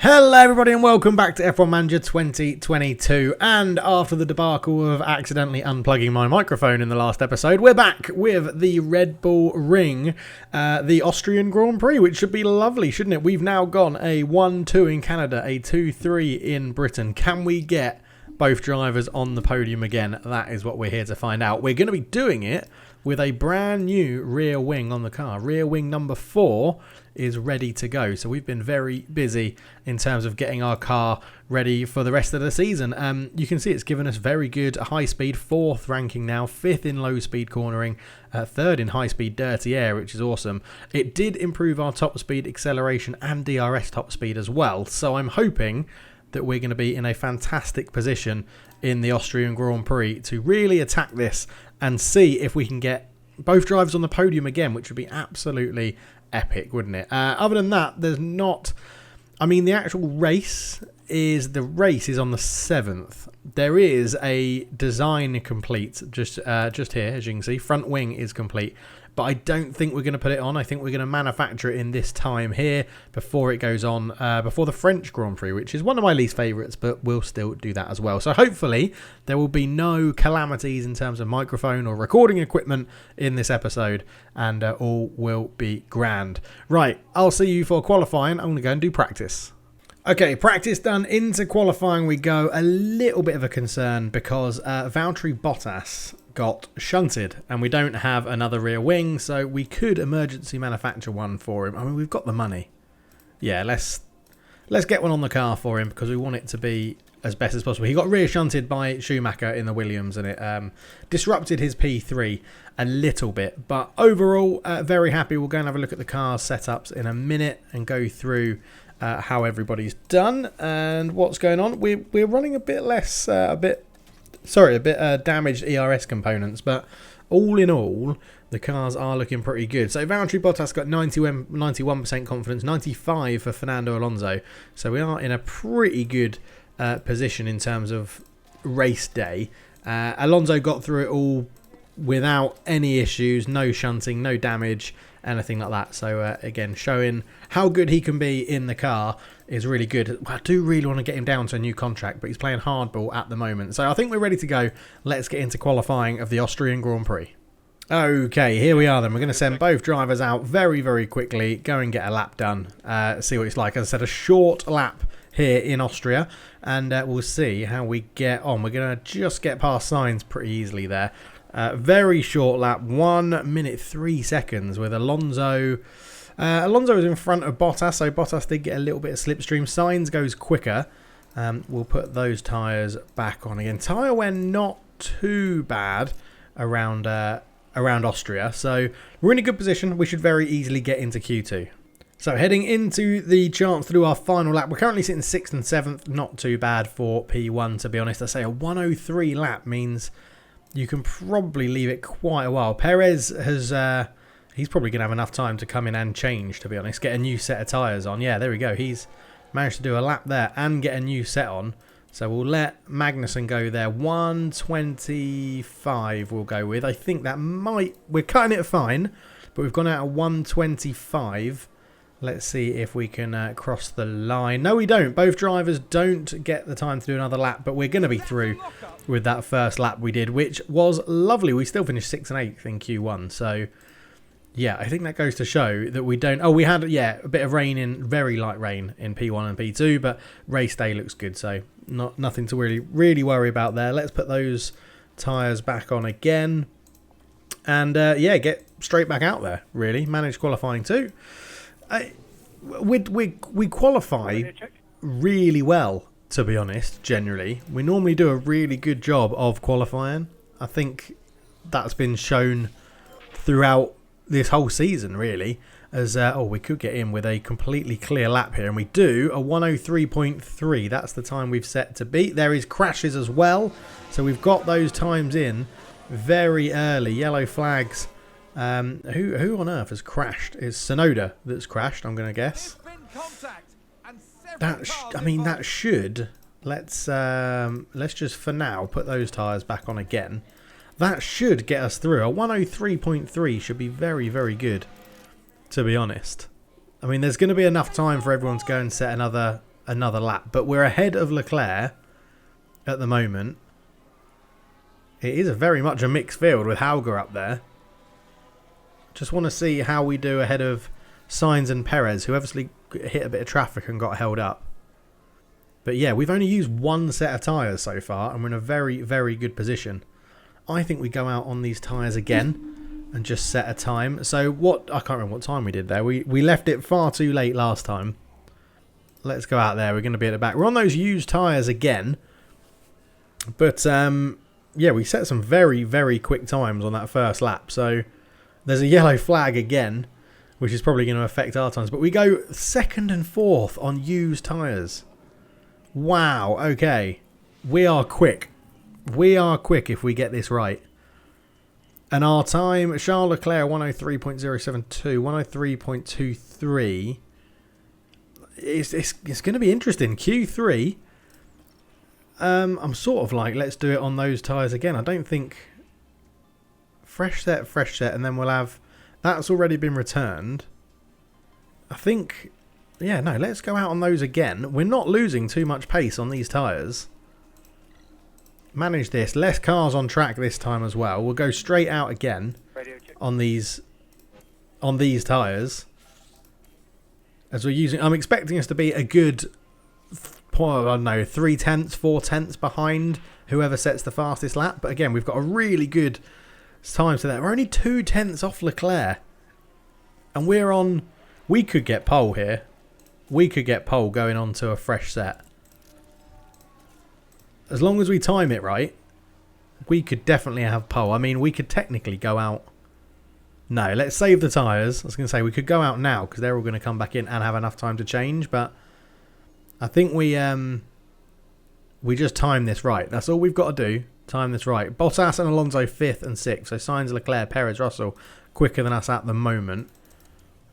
Hello everybody and welcome back to F1 Manager 2022, and after the debacle of accidentally unplugging my microphone in the last episode, we're back with the Red Bull Ring, the Austrian Grand Prix, which should be lovely, shouldn't it? We've now gone a 1-2 in Canada, a 2-3 in Britain. Can we get both drivers on the podium again? That is what we're here to find out. We're going to be doing it with a brand new rear wing on the car. Rear wing number 4 is ready to go. So we've been very busy in terms of getting our car ready for the rest of the season. You can see it's given us very good high speed, 4th ranking now, 5th in low speed cornering, 3rd in high speed dirty air, which is awesome. It did improve our top speed, acceleration and DRS top speed as well. So I'm hoping that we're going to be in a fantastic position in the Austrian Grand Prix to really attack this and see if we can get both drivers on the podium again, which would be absolutely epic, wouldn't it? Other than that, there's not... I mean, the actual race is on the 7th. There is a design complete just here, as you can see. Front wing is complete, but I don't think we're going to put it on. I think we're going to manufacture it in this time here before it goes on, before the French Grand Prix, which is one of my least favourites, but we'll still do that as well. So hopefully there will be no calamities in terms of microphone or recording equipment in this episode, and all will be grand. Right, I'll see you for qualifying. I'm going to go and do practice. Okay, practice done. Into qualifying we go. A little bit of a concern because Valtteri Bottas got shunted and we don't have another rear wing, so we could emergency manufacture one for him. I mean, we've got the money. Yeah, let's get one on the car for him because we want it to be as best as possible. He got rear shunted by Schumacher in the Williams and it disrupted his P3 a little bit, but overall very happy. We'll go and have a look at the car setups in a minute and go through how everybody's done and what's going on. We're running a bit less, a bit damaged ERS components, but all in all, the cars are looking pretty good. So Valtteri Bottas got 91% confidence, 95 for Fernando Alonso. So we are in a pretty good position in terms of race day. Alonso got through it all without any issues, no shunting, no damage, anything like that. So again, showing how good he can be in the car is really good. I do really want to get him down to a new contract, but he's playing hardball at the moment. So I think we're ready to go. Let's get into qualifying of the Austrian Grand Prix. Okay, here we are then. We're going to send both drivers out very, very quickly. Go and get a lap done. See what it's like. As I said, a short lap here in Austria, and we'll see how we get on. We're going to just get past Sainz pretty easily there. Very short lap, 1 minute 3 seconds with Alonso. Alonso was in front of Bottas, so Bottas did get a little bit of slipstream. Sainz goes quicker. We'll put those tyres back on again. Tyre wear not too bad around Austria, so we're in a good position. We should very easily get into Q2. So heading into the chance to do our final lap, we're currently sitting 6th and 7th. Not too bad for P1, to be honest. I say a 1:03 lap means you can probably leave it quite a while. Perez has, he's probably going to have enough time to come in and change, to be honest. Get a new set of tyres on. Yeah, there we go. He's managed to do a lap there and get a new set on. So we'll let Magnussen go there. 1:25 we'll go with. I think that might... We're cutting it fine, but we've gone out at 1:25. Let's see if we can cross the line. No, we don't. Both drivers don't get the time to do another lap, but we're going to be through with that first lap we did, which was lovely. We still finished 6th and 8th in Q1. So, yeah, I think that goes to show that we don't... Oh, we had, yeah, a bit of rain very light rain in P1 and P2, but race day looks good. So, nothing to really worry about there. Let's put those tyres back on again. And, yeah, get straight back out there, really. Manage qualifying too. We qualify really well, to be honest, generally. We normally do a really good job of qualifying. I think that's been shown throughout this whole season, really. As we could get in with a completely clear lap here, and we do a 1:03.3. That's the time we've set to beat. There is crashes as well, so we've got those times in very early. Yellow flags. Who on earth has crashed? It's Sonoda that's crashed, I'm going to guess. That should... Let's just, for now, put those tyres back on again. That should get us through. A 1:03.3 should be very, very good, to be honest. I mean, there's going to be enough time for everyone to go and set another another lap. But we're ahead of Leclerc at the moment. It is very much a mixed field with Hauger up there. Just want to see how we do ahead of Sainz and Perez, who obviously hit a bit of traffic and got held up. But yeah, we've only used one set of tyres so far, and we're in a very, very good position. I think we go out on these tyres again and just set a time. So what, I can't remember what time we did there. We left it far too late last time. Let's go out there. We're going to be at the back. We're on those used tyres again. But yeah, we set some very, very quick times on that first lap. So there's a yellow flag again, which is probably going to affect our times. But we go 2nd and 4th on used tyres. Wow, okay. We are quick. We are quick if we get this right. And our time, Charles Leclerc 103.072, 103.23. It's going to be interesting. Q3, I'm sort of like, let's do it on those tyres again. I don't think... fresh set, and then we'll have... That's already been returned. I think... Yeah, no, let's go out on those again. We're not losing too much pace on these tyres. Manage this. Less cars on track this time as well. We'll go straight out again on these tyres. As we're using... I'm expecting us to be a good... I don't know, 3/10, 4/10 behind whoever sets the fastest lap. But again, we've got a really good time to that. We're only 2/10 off Leclerc. And we're on... We could get pole here. We could get pole going on to a fresh set. As long as we time it right, we could definitely have pole. I mean, we could technically go out... No, let's save the tyres. I was going to say, we could go out now because they're all going to come back in and have enough time to change. But I think we just time this right. That's all we've got to do. Time this right. Bottas and Alonso 5th and 6th. So Sainz, Leclerc, Perez, Russell quicker than us at the moment.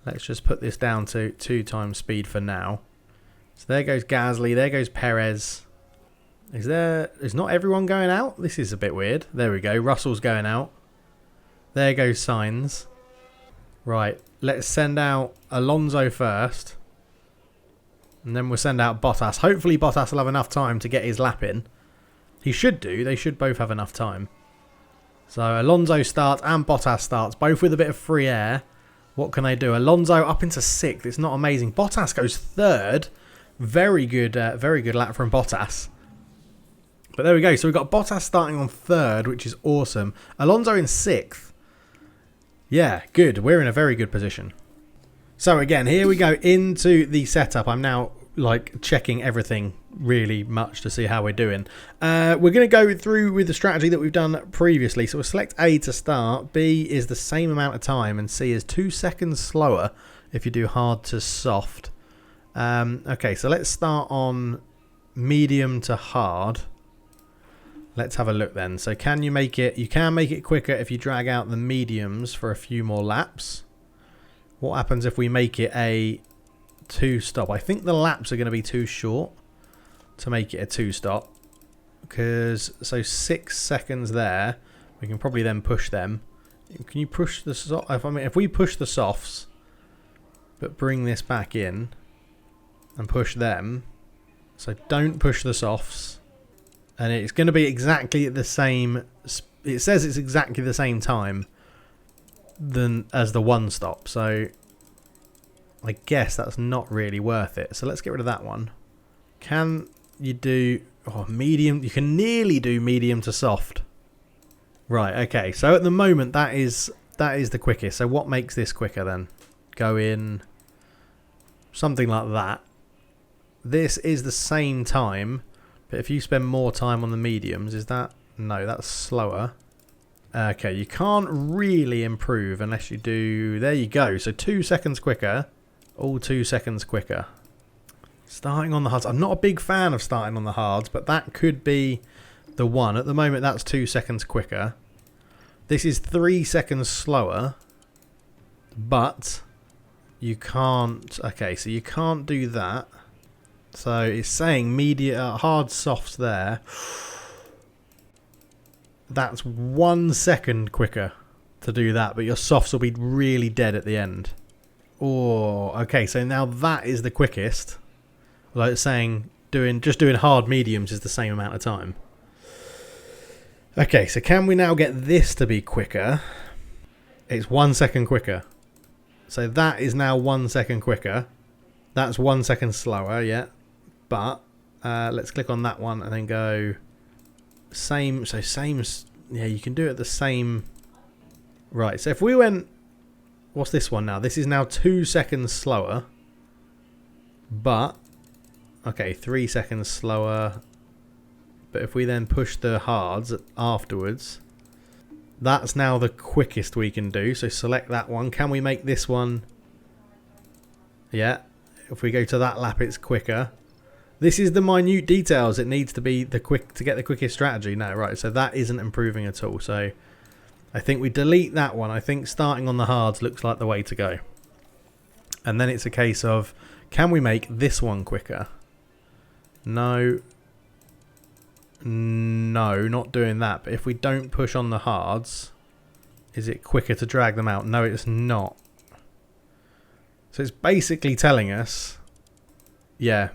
Let's just put this down to 2 times speed for now. So there goes Gasly. There goes Perez. Is not everyone going out? This is a bit weird. There we go. Russell's going out. There goes Sainz. Right. Let's send out Alonso first. And then we'll send out Bottas. Hopefully Bottas will have enough time to get his lap in. He should do. They should both have enough time. So Alonso starts and Bottas starts. Both with a bit of free air. What can they do? Alonso up into 6th. It's not amazing. Bottas goes 3rd. Very good lap from Bottas. But there we go. So we've got Bottas starting on 3rd, which is awesome. Alonso in 6th. Yeah, good. We're in a very good position. So again, here we go into the setup. I'm now like checking everything really much to see how we're doing. We're going to go through with the strategy that we've done previously. So we'll select A to start. B is the same amount of time, and C is 2 seconds slower if you do hard to soft. Okay, so let's start on medium to hard. Let's have a look then. So can you make it... You can make it quicker if you drag out the mediums for a few more laps. What happens if we make it a 2-stop? I think the laps are going to be too short to make it a 2-stop. Because, so 6 seconds there. We can probably then push them. Can you push the... if we push the softs, but bring this back in and push them. So don't push the softs. And it's going to be exactly the same... It says it's exactly the same time as the 1-stop. So I guess that's not really worth it. So let's get rid of that one. Can you do... Oh, medium... You can nearly do medium to soft. Right, okay. So at the moment, that is the quickest. So what makes this quicker then? Go in... Something like that. This is the same time... But if you spend more time on the mediums, is that... No, that's slower. Okay, you can't really improve unless you do... There you go. So 2 seconds quicker. All 2 seconds quicker. Starting on the hards. I'm not a big fan of starting on the hards, but that could be the one. At the moment, that's 2 seconds quicker. This is 3 seconds slower. But you can't... Okay, so you can't do that. So it's saying hard softs there. That's 1 second quicker to do that, but your softs will be really dead at the end. Oh, okay, so now that is the quickest. Like it's saying just doing hard mediums is the same amount of time. Okay, so can we now get this to be quicker? It's 1 second quicker. So that is now 1 second quicker. That's 1 second slower, yeah. But let's click on that one and then go same. So same, yeah, you can do it the same. Right, so if we went, what's this one now? This is now 2 seconds slower. But, okay, 3 seconds slower. But if we then push the hards afterwards, that's now the quickest we can do. So select that one. Can we make this one? Yeah. If we go to that lap, it's quicker. This is the minute details. It needs to be to get the quickest strategy. No, right. So that isn't improving at all. So I think we delete that one. I think starting on the hards looks like the way to go. And then it's a case of, can we make this one quicker? No. No, not doing that. But if we don't push on the hards, is it quicker to drag them out? No, it's not. So it's basically telling us, yeah,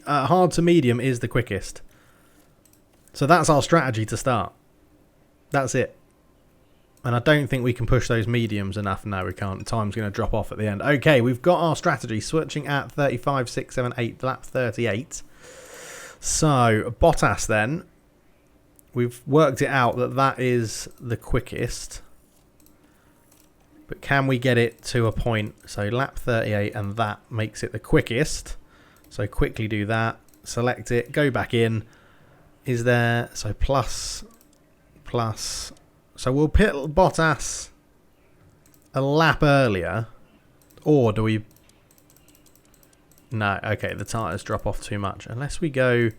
hard to medium is the quickest. So that's our strategy to start. That's it. And I don't think we can push those mediums enough. No, we can't. Time's going to drop off at the end. Okay, we've got our strategy. Switching at 35, 6, 7, 8, lap 38. So, Bottas then, we've worked it out that that is the quickest. But can we get it to a point? So, lap 38 and that makes it the quickest. So, quickly do that. Select it. Go back in. Is there... So, plus... So, we'll pit Bottas a lap earlier. Or do we... No, okay, the tyres drop off too much. Unless we go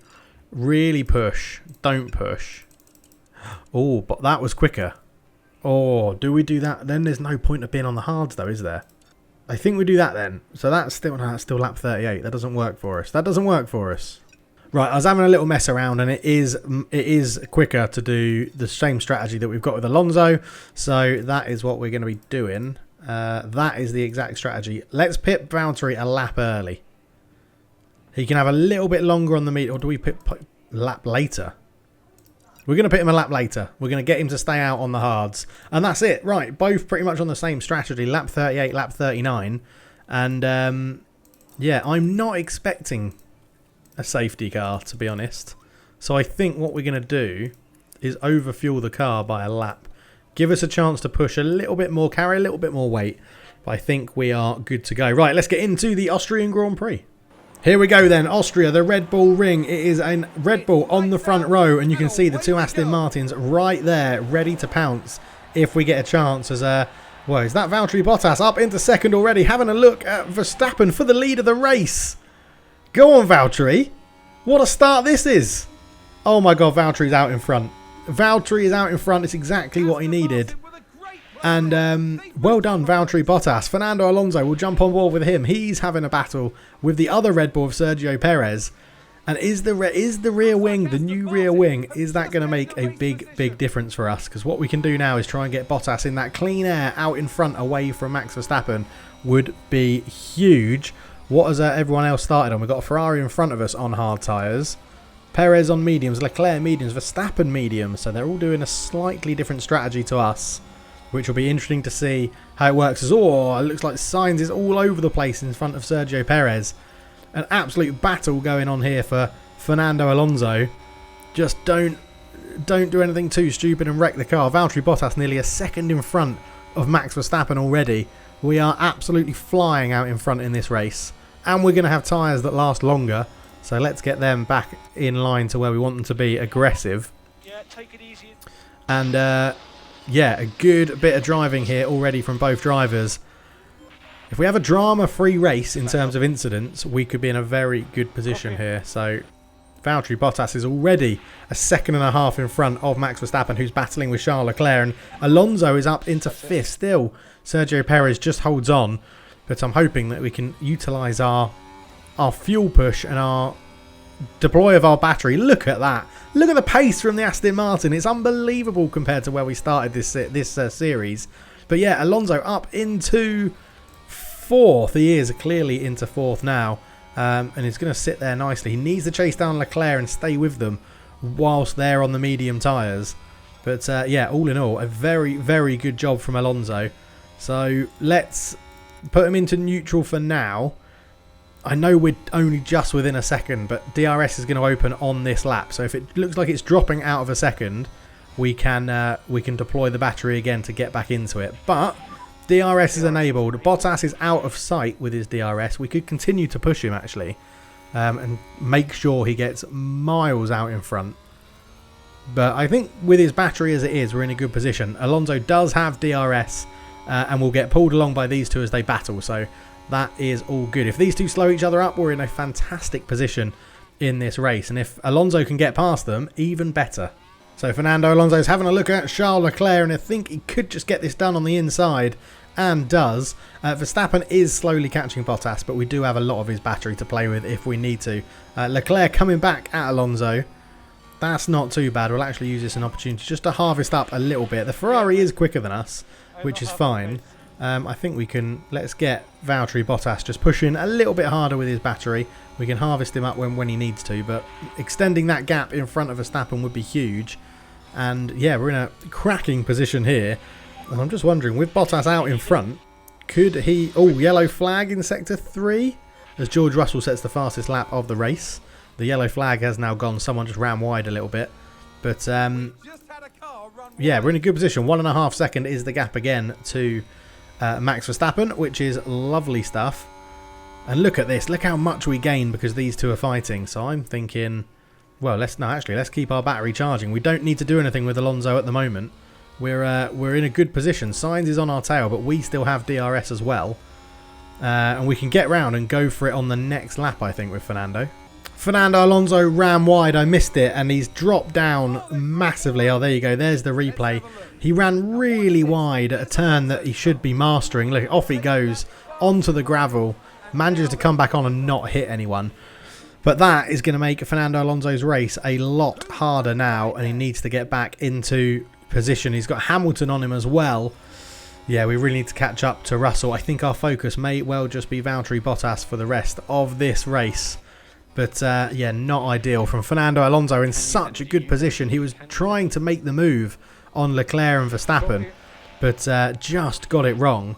really push, don't push. Oh, but that was quicker. Oh, do we do that? Then there's no point of being on the hards though, is there? I think we do that then. So that's still lap 38. That doesn't work for us. That doesn't work for us. Right, I was having a little mess around and it is quicker to do the same strategy that we've got with Alonso. So that is what we're going to be doing. That is the exact strategy. Let's pit Valtteri a lap early. He can have a little bit longer on the meet, or do we pit lap later? We're going to pit him a lap later. We're going to get him to stay out on the hards. And that's it. Right, both pretty much on the same strategy. Lap 38, lap 39. And, yeah, I'm not expecting a safety car, to be honest. So I think what we're going to do is overfuel the car by a lap. Give us a chance to push a little bit more, carry a little bit more weight. But I think we are good to go. Right, let's get into the Austrian Grand Prix. Here we go then, Austria, the Red Bull Ring. It is a Red Bull on the front row, and you can see the two Aston Martins right there, ready to pounce if we get a chance. As well, is that Valtteri Bottas up into second already, having a look at Verstappen for the lead of the race. Go on, Valtteri. What a start this is. Oh my God, Valtteri's out in front. Valtteri is out in front. It's exactly what he needed. And well done, Valtteri Bottas. Fernando Alonso will jump on board with him. He's having a battle with the other Red Bull of Sergio Perez. And is the rear wing, the new rear wing, is that going to make a big difference for us? Because what we can do now is try and get Bottas in that clean air out in front away from Max Verstappen would be huge. What has everyone else started on? We've got a Ferrari in front of us on hard tyres. Perez on mediums, Leclerc mediums, Verstappen mediums. So they're all doing a slightly different strategy to us, which will be interesting to see how it works. Oh, it looks like Sainz is all over the place in front of Sergio Perez. An absolute battle going on here for Fernando Alonso. Just don't do anything too stupid and wreck the car. Valtteri Bottas nearly a second in front of Max Verstappen already. We are absolutely flying out in front in this race. And we're going to have tyres that last longer. So let's get them back in line to where we want them to be, aggressive. Yeah, take it easy. And yeah, a good bit of driving here already from both drivers. If we have a drama-free race in terms of incidents, we could be in a very good position here. So Valtteri Bottas is already a second and a half in front of Max Verstappen, who's battling with Charles Leclerc. And Alonso is up into fifth still. Sergio Perez just holds on. But I'm hoping that we can utilise our fuel push and our deploy of our battery. Look at that. Look at the pace from the Aston Martin. It's unbelievable compared to where we started this series. But yeah, Alonso up into fourth. He is clearly into fourth now. and he's going to sit there nicely. He needs to chase down Leclerc and stay with them whilst they're on the medium tyres. But yeah, all in all, a very, very good job from Alonso. So let's put him into neutral for now. I know we're only just within a second, but DRS is going to open on this lap. So if it looks like it's dropping out of a second, we can deploy the battery again to get back into it. But DRS is enabled. Bottas is out of sight with his DRS. We could continue to push him actually, and make sure he gets miles out in front. But I think with his battery as it is, we're in a good position. Alonso does have DRS, and will get pulled along by these two as they battle. So that is all good. If these two slow each other up, we're in a fantastic position in this race. And if Alonso can get past them, even better. So Fernando Alonso's having a look at Charles Leclerc, and I think he could just get this done on the inside, and does. Verstappen is slowly catching Bottas, but we do have a lot of his battery to play with if we need to. Leclerc coming back at Alonso. That's not too bad. We'll actually use this as an opportunity just to harvest up a little bit. The Ferrari is quicker than us, which is fine. I think we can, let's get Valtteri Bottas just pushing a little bit harder with his battery. We can harvest him up when he needs to, but extending that gap in front of Verstappen would be huge. And yeah, we're in a cracking position here. And I'm just wondering, with Bottas out in front, could he... Oh, yellow flag in Sector 3 as George Russell sets the fastest lap of the race. The yellow flag has now gone. Someone just ran wide a little bit. But yeah, we're in a good position. 1.5 seconds is the gap again to Max Verstappen, which is lovely stuff. And look at this. Look how much we gain because these two are fighting. So I'm thinking, well, let's keep our battery charging. We don't need to do anything with Alonso at the moment. We're in a good position. Sainz is on our tail, but we still have DRS as well. And we can get round and go for it on the next lap, I think, with Fernando. Fernando Alonso ran wide. I missed it, and he's dropped down massively. Oh, there you go. There's the replay. He ran really wide at a turn that he should be mastering. Look, off he goes onto the gravel. Manages to come back on and not hit anyone. But that is going to make Fernando Alonso's race a lot harder now, and he needs to get back into position. He's got Hamilton on him as well. Yeah, we really need to catch up to Russell. I think our focus may well just be Valtteri Bottas for the rest of this race. But yeah, not ideal from Fernando Alonso in such a good position. He was trying to make the move on Leclerc and Verstappen, but just got it wrong.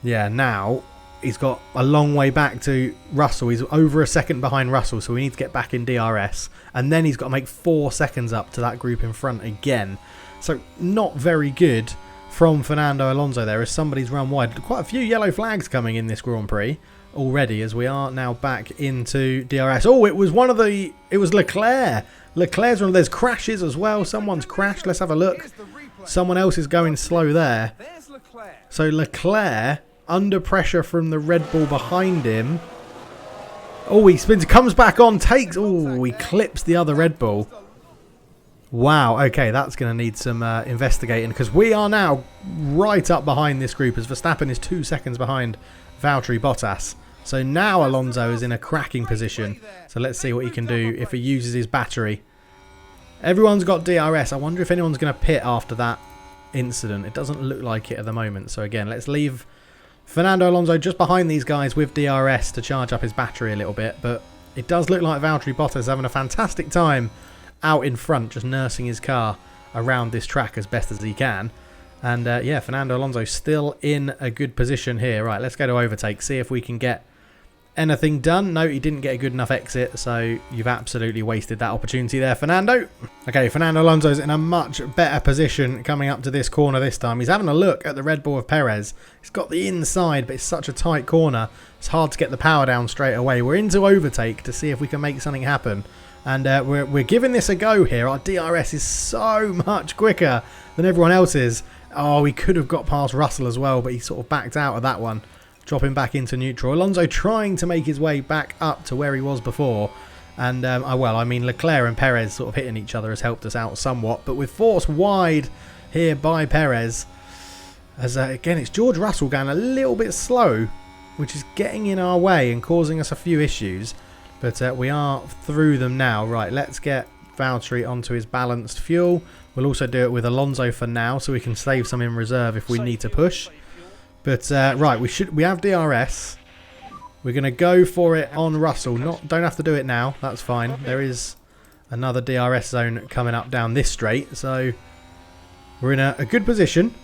Yeah, now he's got a long way back to Russell. He's over a second behind Russell, so we need to get back in DRS. And then he's got to make 4 seconds up to that group in front again. So not very good from Fernando Alonso there as somebody's run wide. Quite a few yellow flags coming in this Grand Prix already as we are now back into DRS. Oh, it was Leclerc. Leclerc's one. There's crashes as well. Someone's crashed. Let's have a look. Someone else is going slow there. So Leclerc under pressure from the Red Bull behind him. Oh, he spins, comes back on, takes. Oh, he clips the other Red Bull. Wow, okay, that's going to need some investigating because we are now right up behind this group as Verstappen is 2 seconds behind Valtteri Bottas. So now Alonso is in a cracking position. So let's see what he can do if he uses his battery. Everyone's got DRS. I wonder if anyone's going to pit after that incident. It doesn't look like it at the moment. So again, let's leave Fernando Alonso just behind these guys with DRS to charge up his battery a little bit. But it does look like Valtteri Bottas is having a fantastic time out in front, just nursing his car around this track as best as he can. And yeah, Fernando Alonso still in a good position here. Right, let's go to overtake, see if we can get anything done. No, he didn't get a good enough exit, so you've absolutely wasted that opportunity there, Fernando. Okay, Fernando Alonso's in a much better position coming up to this corner this time. He's having a look at the Red Bull of Perez. He's got the inside, but it's such a tight corner. It's hard to get the power down straight away. We're into overtake to see if we can make something happen. And we're giving this a go here. Our DRS is so much quicker than everyone else's. Oh, we could have got past Russell as well, but he sort of backed out of that one. Dropping back into neutral. Alonso trying to make his way back up to where he was before. And, well, I mean, Leclerc and Perez sort of hitting each other has helped us out somewhat. But with force wide here by Perez, as again, it's George Russell going a little bit slow, which is getting in our way and causing us a few issues. But we are through them now. Right, let's get Valtteri onto his balanced fuel. We'll also do it with Alonso for now, so we can save some in reserve if we need to push. But right, we have DRS. We're going to go for it on Russell. Don't have to do it now. That's fine. There is another DRS zone coming up down this straight. So we're in a good position.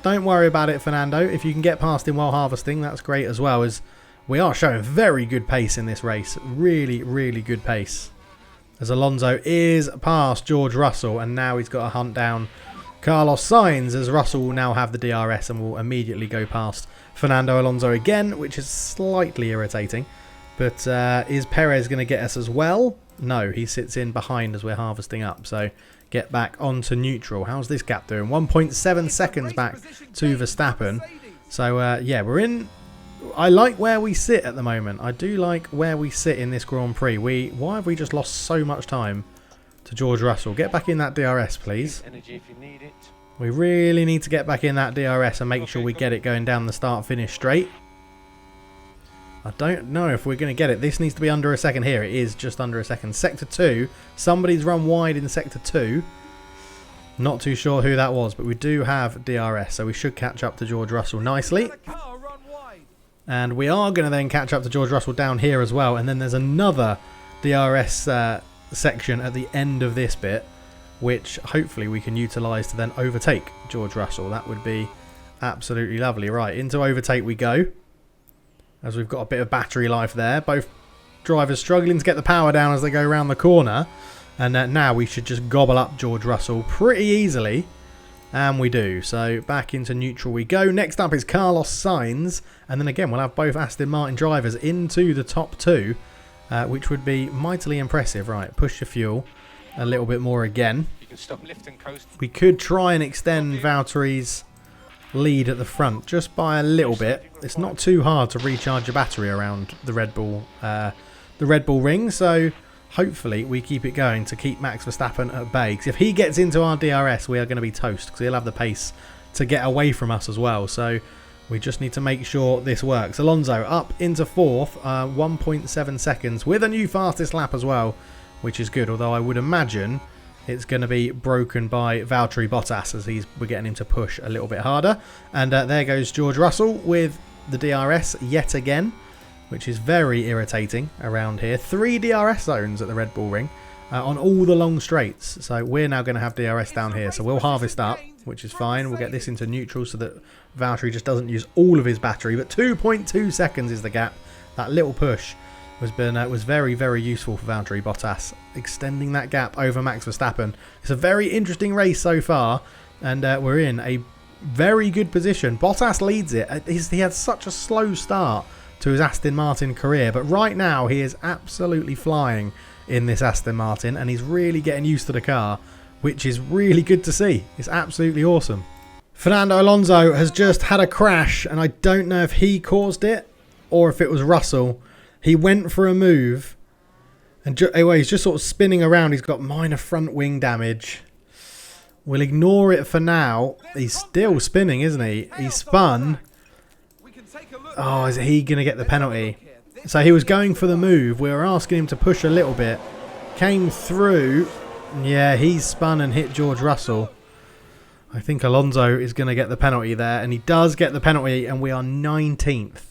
Don't worry about it, Fernando. If you can get past him while harvesting, that's great as well, as we are showing very good pace in this race. Really, really good pace. As Alonso is past George Russell, and now he's got to hunt down Carlos Sainz, as Russell will now have the DRS and will immediately go past Fernando Alonso again, which is slightly irritating. But is Perez going to get us as well? No, he sits in behind as we're harvesting up. So get back onto neutral. How's this gap doing? 1.7 seconds back to Verstappen. So yeah, we're in. I like where we sit at the moment. I do like where we sit in this Grand Prix. Why have we just lost so much time to George Russell? Get back in that DRS, please. We really need to get back in that DRS and make sure we get it going down the start-finish straight. I don't know if we're going to get it. This needs to be under a second here. It is just under a second. Sector 2. Somebody's run wide in Sector 2. Not too sure who that was, but we do have DRS, so we should catch up to George Russell nicely. And we are going to then catch up to George Russell down here as well. And then there's another DRS section at the end of this bit, which hopefully we can utilise to then overtake George Russell. That would be absolutely lovely. Right, into overtake we go, as we've got a bit of battery life there. Both drivers struggling to get the power down as they go around the corner. And now we should just gobble up George Russell pretty easily. And we do. So back into neutral we go. Next up is Carlos Sainz. And then again, we'll have both Aston Martin drivers into the top two, which would be mightily impressive. Right, push your fuel a little bit more again. You can stop lift and coast. We could try and extend Valtteri's lead at the front just by a little bit. It's not too hard to recharge your battery around the Red Bull ring. So hopefully we keep it going to keep Max Verstappen at bay. Because if he gets into our DRS, we are going to be toast, because he'll have the pace to get away from us as well. So we just need to make sure this works. Alonso up into fourth, 1.7 seconds with a new fastest lap as well, which is good. Although I would imagine it's going to be broken by Valtteri Bottas, as we're getting him to push a little bit harder. And there goes George Russell with the DRS yet again, which is very irritating around here. 3 DRS zones at the Red Bull ring on all the long straights. So we're now going to have DRS down here. So we'll harvest up, which is fine. We'll get this into neutral so that Valtteri just doesn't use all of his battery. But 2.2 seconds is the gap. That little push was very, very useful for Valtteri Bottas, extending that gap over Max Verstappen. It's a very interesting race so far, and we're in a very good position. Bottas leads it. He had such a slow start to his Aston Martin career, but right now he is absolutely flying in this Aston Martin, and he's really getting used to the car, which is really good to see. It's absolutely awesome. Fernando Alonso has just had a crash, and I don't know if he caused it or if it was Russell. He went for a move, and he's just sort of spinning around. He's got minor front wing damage. We'll ignore it for now. He's still spinning, isn't he? He spun. Oh, is he going to get the penalty? So he was going for the move. We were asking him to push a little bit. Came through. Yeah, he spun and hit George Russell. I think Alonso is going to get the penalty there. And he does get the penalty. And we are 19th.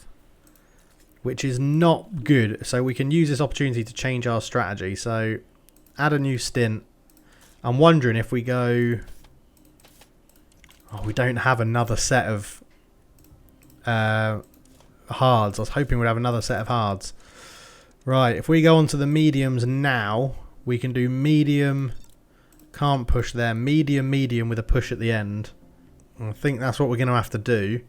Which is not good. So we can use this opportunity to change our strategy. So add a new stint. I'm wondering if we go... Oh, we don't have another set of... hards. I was hoping we'd have another set of hards. Right, if we go on to the mediums now, we can do medium, can't push there, medium with a push at the end. I think that's what we're going to have to do.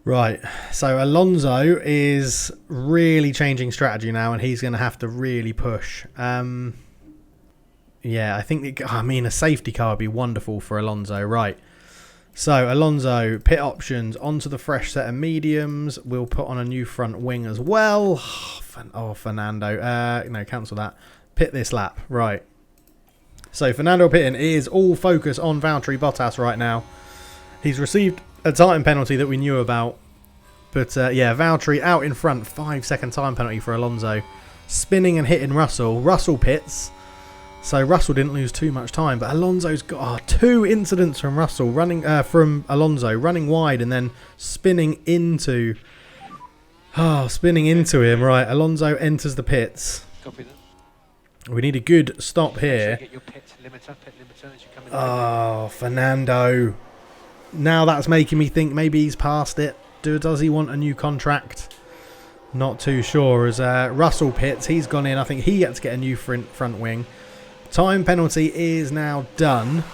Right, so Alonso is really changing strategy now, and he's going to have to really push. Yeah, I think, a safety car would be wonderful for Alonso. Right. So, Alonso, pit options, onto the fresh set of mediums. We'll put on a new front wing as well. Oh, Fernando. No, cancel that. Pit this lap. Right. So, Fernando pitting is all focus on Valtteri Bottas right now. He's received a time penalty that we knew about. But, yeah, Valtteri out in front. 5-second time penalty for Alonso. Spinning and hitting Russell. Russell pits. So Russell didn't lose too much time, but Alonso's got 2 incidents from Russell from Alonso running wide and then spinning into Oh, spinning into him. Right, Alonso enters the pits. We need a good stop here. Oh, Fernando. Now that's making me think maybe he's past it. Does he want a new contract? Not too sure. As Russell pits, he's gone in. I think he gets to get a new front wing. Time penalty is now done.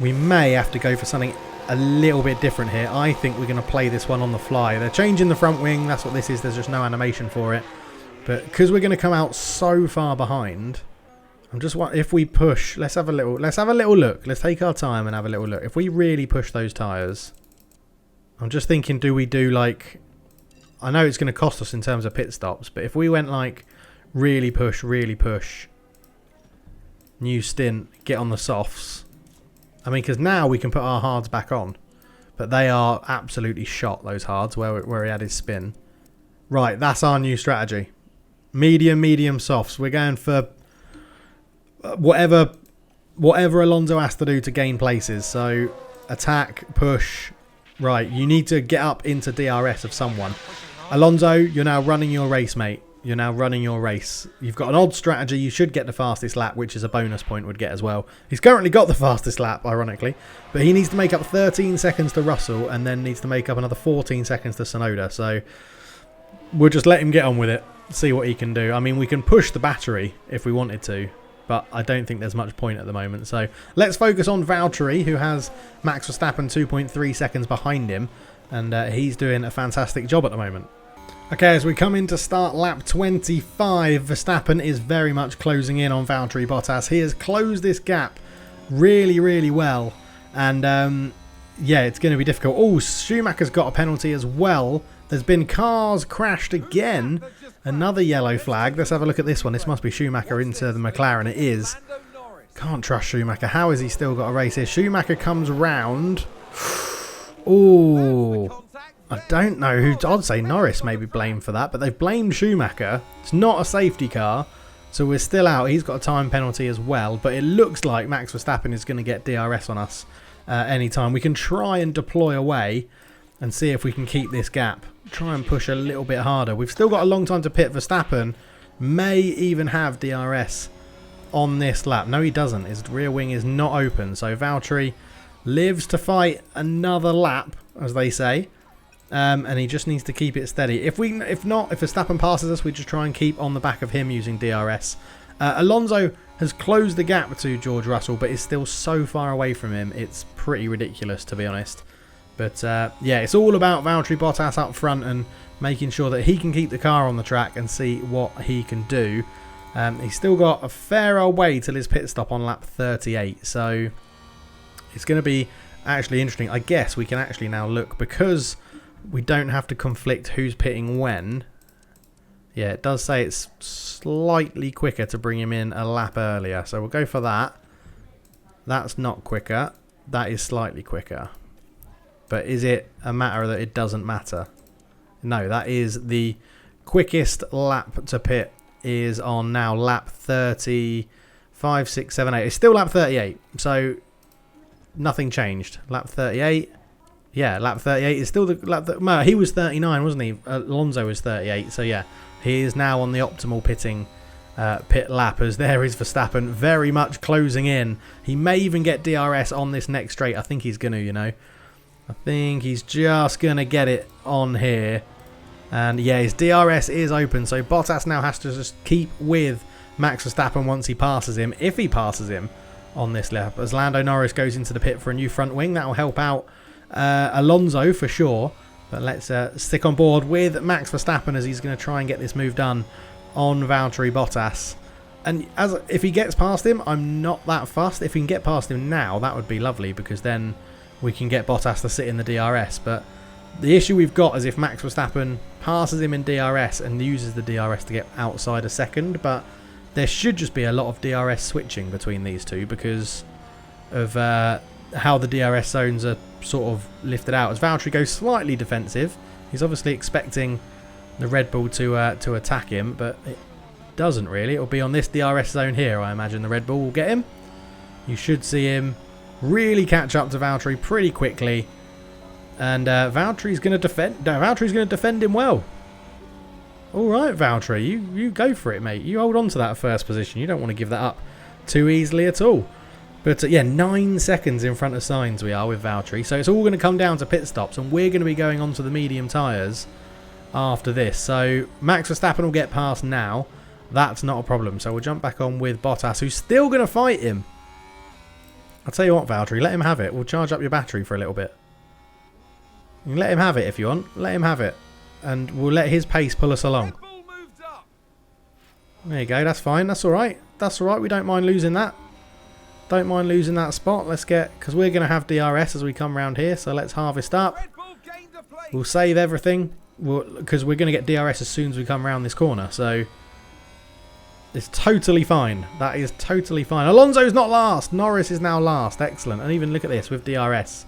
We may have to go for something a little bit different here. I think we're going to play this one on the fly. They're changing the front wing. That's what this is. There's just no animation for it. But because we're going to come out so far behind, I'm just if we push, let's have a little look. Let's take our time and have a little look. If we really push those tyres, I'm just thinking, do we do like, I know it's going to cost us in terms of pit stops, but if we went like really push, new stint, get on the softs. I mean, because now we can put our hards back on, but they are absolutely shot, those hards where he had his spin. Right, that's our new strategy. Medium softs. We're going for whatever Alonso has to do to gain places. So attack, push. Right, you need to get up into DRS of someone. Alonso, you're now running your race, mate. You're now running your race. You've got an odd strategy. You should get the fastest lap, which is a bonus point would get as well. He's currently got the fastest lap, ironically. But he needs to make up 13 seconds to Russell and then needs to make up another 14 seconds to Tsunoda. So we'll just let him get on with it. See what he can do. I mean, we can push the battery if we wanted to, but I don't think there's much point at the moment. So let's focus on Valtteri, who has Max Verstappen 2.3 seconds behind him, and he's doing a fantastic job at the moment. Okay, as we come in to start lap 25, Verstappen is very much closing in on Valtteri Bottas. He has closed this gap really well, and yeah, it's going to be difficult. Oh, Schumacher's got a penalty as well. There's been cars crashed again. Another yellow flag. Let's have a look at this one. This must be Schumacher into the McLaren. It is. Can't trust Schumacher. How has he still got a race here? Schumacher comes round. Oh, I don't know who. I'd say Norris may be blamed for that, but they've blamed Schumacher. It's not a safety car, so we're still out. He's got a time penalty as well, but it looks like Max Verstappen is going to get DRS on us anytime. We can try and deploy away and see if we can keep this gap. Try and push a little bit harder. We've still got a long time to pit. Verstappen may even have DRS on this lap. No, he doesn't. His rear wing is not open. So Valtteri lives to fight another lap, as they say. And he just needs to keep it steady. If Verstappen passes us, we just try and keep on the back of him using DRS. Alonso has closed the gap to George Russell, but is still so far away from him. It's pretty ridiculous, to be honest. But yeah, it's all about Valtteri Bottas up front and making sure that he can keep the car on the track and see what he can do. He's still got a fair old way till his pit stop on lap 38. So it's going to be actually interesting. I guess we can actually now look, because we don't have to conflict who's pitting when. Yeah, it does say it's slightly quicker to bring him in a lap earlier. So we'll go for that. That's not quicker. That is slightly quicker. But is it a matter that it doesn't matter? No, that is the quickest lap to pit is on now lap 35, 6, 7, 8. It's still lap 38, so nothing changed. Lap 38. Yeah, lap 38 is still the lap. No, he was 39, wasn't he? Alonso was 38, so yeah. He is now on the optimal pit lap, as there is Verstappen very much closing in. He may even get DRS on this next straight. I think he's going to, you know. I think he's just going to get it on here. And yeah, his DRS is open. So Bottas now has to just keep with Max Verstappen once he passes him. If he passes him on this lap. As Lando Norris goes into the pit for a new front wing. That will help out Alonso for sure. But let's stick on board with Max Verstappen as he's going to try and get this move done on Valtteri Bottas. And if he gets past him, I'm not that fussed. If he can get past him now, that would be lovely, because then we can get Bottas to sit in the DRS. But the issue we've got is if Max Verstappen passes him in DRS and uses the DRS to get outside a second. But there should just be a lot of DRS switching between these two because of how the DRS zones are sort of lifted out. As Valtteri goes slightly defensive, he's obviously expecting the Red Bull to attack him, but it doesn't really. It'll be on this DRS zone here, I imagine the Red Bull will get him. You should see him really catch up to Valtteri pretty quickly, and Valtteri's going to defend. No, Valtteri's going to defend him well. All right, Valtteri, you go for it, mate. You hold on to that first position. You don't want to give that up too easily at all. But yeah, 9 seconds in front of Sainz we are with Valtteri. So it's all going to come down to pit stops, and we're going to be going on to the medium tyres after this. So Max Verstappen will get past now. That's not a problem. So we'll jump back on with Bottas, who's still going to fight him. I'll tell you what, Valtteri, let him have it. We'll charge up your battery for a little bit. You can let him have it if you want. Let him have it. And we'll let his pace pull us along. There you go. That's fine. That's all right. That's all right. We don't mind losing that. Don't mind losing that spot. Let's get... Because we're going to have DRS as we come around here. So let's harvest up. We'll save everything. Because we're going to get DRS as soon as we come around this corner. So... It's totally fine. That is totally fine. Alonso's not last. Norris is now last. Excellent. And even look at this with DRS.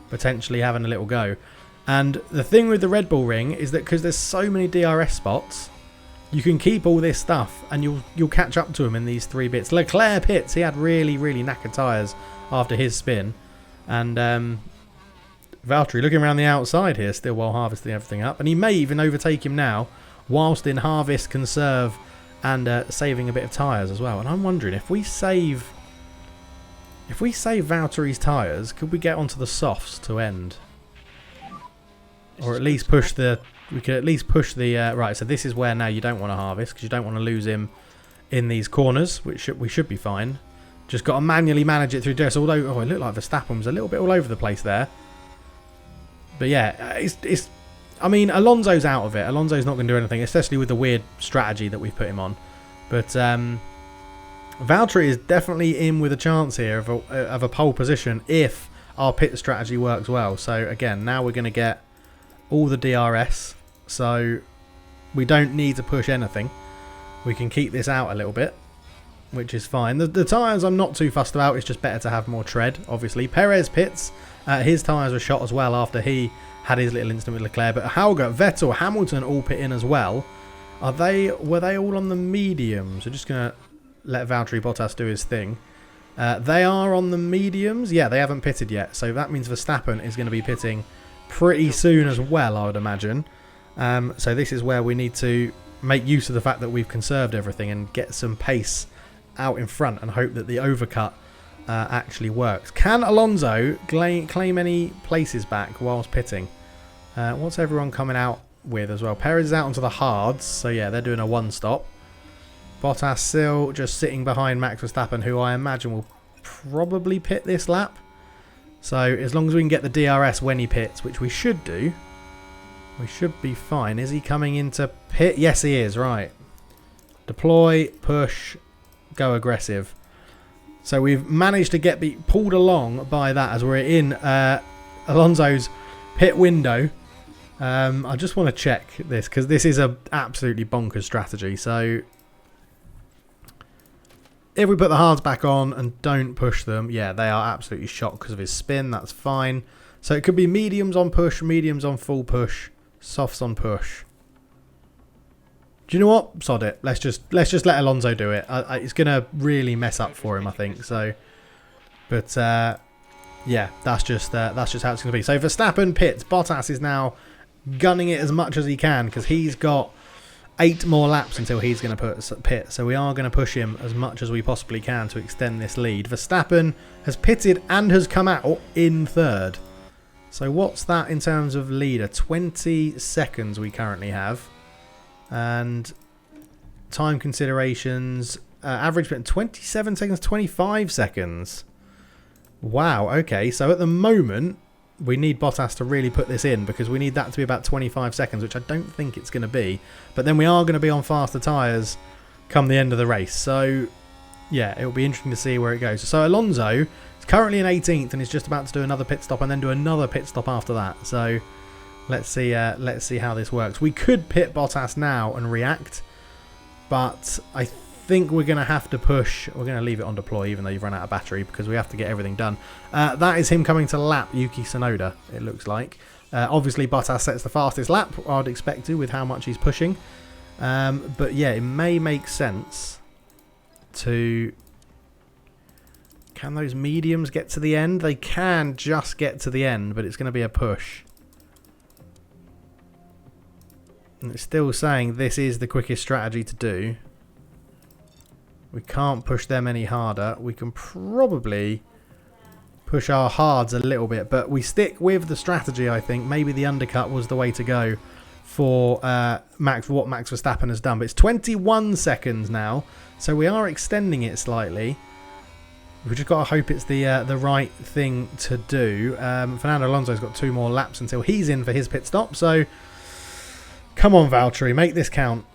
Potentially having a little go. And the thing with the Red Bull Ring is that because there's so many DRS spots... You can keep all this stuff and you'll catch up to him in these 3 bits. Leclerc pits. He had really, really knackered tyres after his spin. And Valtteri looking around the outside here still while harvesting everything up. And he may even overtake him now whilst in harvest, conserve and saving a bit of tyres as well. And I'm wondering if we save Valtteri's tyres, could we get onto the softs to end? Or at least push the... We could at least push the... right, so this is where now you don't want to harvest because you don't want to lose him in these corners, which we should be fine. Just got to manually manage it through DRS, although... Oh, it looked like Verstappen was a little bit all over the place there. But yeah, it's... I mean, Alonso's out of it. Alonso's not going to do anything, especially with the weird strategy that we've put him on. But Valtteri is definitely in with a chance here of a pole position if our pit strategy works well. So again, now we're going to get all the DRS. So we don't need to push anything. We can keep this out a little bit, which is fine. The tyres I'm not too fussed about. It's just better to have more tread, obviously. Perez pits. His tyres were shot as well after he had his little incident with Leclerc. But Hauger, Vettel, Hamilton all pit in as well. Were they all on the mediums? We're just going to let Valtteri Bottas do his thing. They are on the mediums. Yeah, they haven't pitted yet. So that means Verstappen is going to be pitting pretty soon as well, I would imagine. So this is where we need to make use of the fact that we've conserved everything and get some pace out in front and hope that the overcut actually works. Can Alonso claim any places back whilst pitting? What's everyone coming out with as well? Perez is out onto the hards, so yeah, they're doing a one stop. Bottas still just sitting behind Max Verstappen, who I imagine will probably pit this lap. So as long as we can get the DRS when he pits, which we should do, we should be fine. Is he coming into pit? Yes, he is. Right. Deploy, push, go aggressive. So we've managed to get pulled along by that as we're in Alonso's pit window. I just want to check this because this is a absolutely bonkers strategy. So if we put the hards back on and don't push them, yeah, they are absolutely shot because of his spin. That's fine. So it could be mediums on push, mediums on full push, softs on push. Do you know what? Sod it. Let's just let Alonso do it. It's gonna really mess up for him, I think. So, but yeah, that's just how it's gonna be. So Verstappen pits. Bottas is now gunning it as much as he can because he's got 8 more laps until he's going to pit. So we are going to push him as much as we possibly can to extend this lead. Verstappen has pitted and has come out in 3rd. So what's that in terms of leader? 20 seconds we currently have. And time considerations, average pit 27 seconds, 25 seconds. Wow, okay. So at the moment, we need Bottas to really put this in because we need that to be about 25 seconds, which I don't think it's going to be. But then we are going to be on faster tyres come the end of the race. So, yeah, it'll be interesting to see where it goes. So Alonso is currently in 18th and is just about to do another pit stop and then do another pit stop after that. So let's see how this works. We could pit Bottas now and react, but I think we're going to have to push. We're going to leave it on deploy even though you've run out of battery because we have to get everything done. That is him coming to lap Yuki Tsunoda, it looks like. Obviously Bottas sets the fastest lap, I'd expect to, with how much he's pushing. But yeah, it may make sense to... Can those mediums get to the end? They can just get to the end, but it's going to be a push. And it's still saying this is the quickest strategy to do. We can't push them any harder. We can probably push our hards a little bit, but we stick with the strategy, I think. Maybe the undercut was the way to go for what Max Verstappen has done. But it's 21 seconds now, so we are extending it slightly. We've just got to hope it's the right thing to do. Fernando Alonso's got 2 more laps until he's in for his pit stop, so come on, Valtteri, make this count.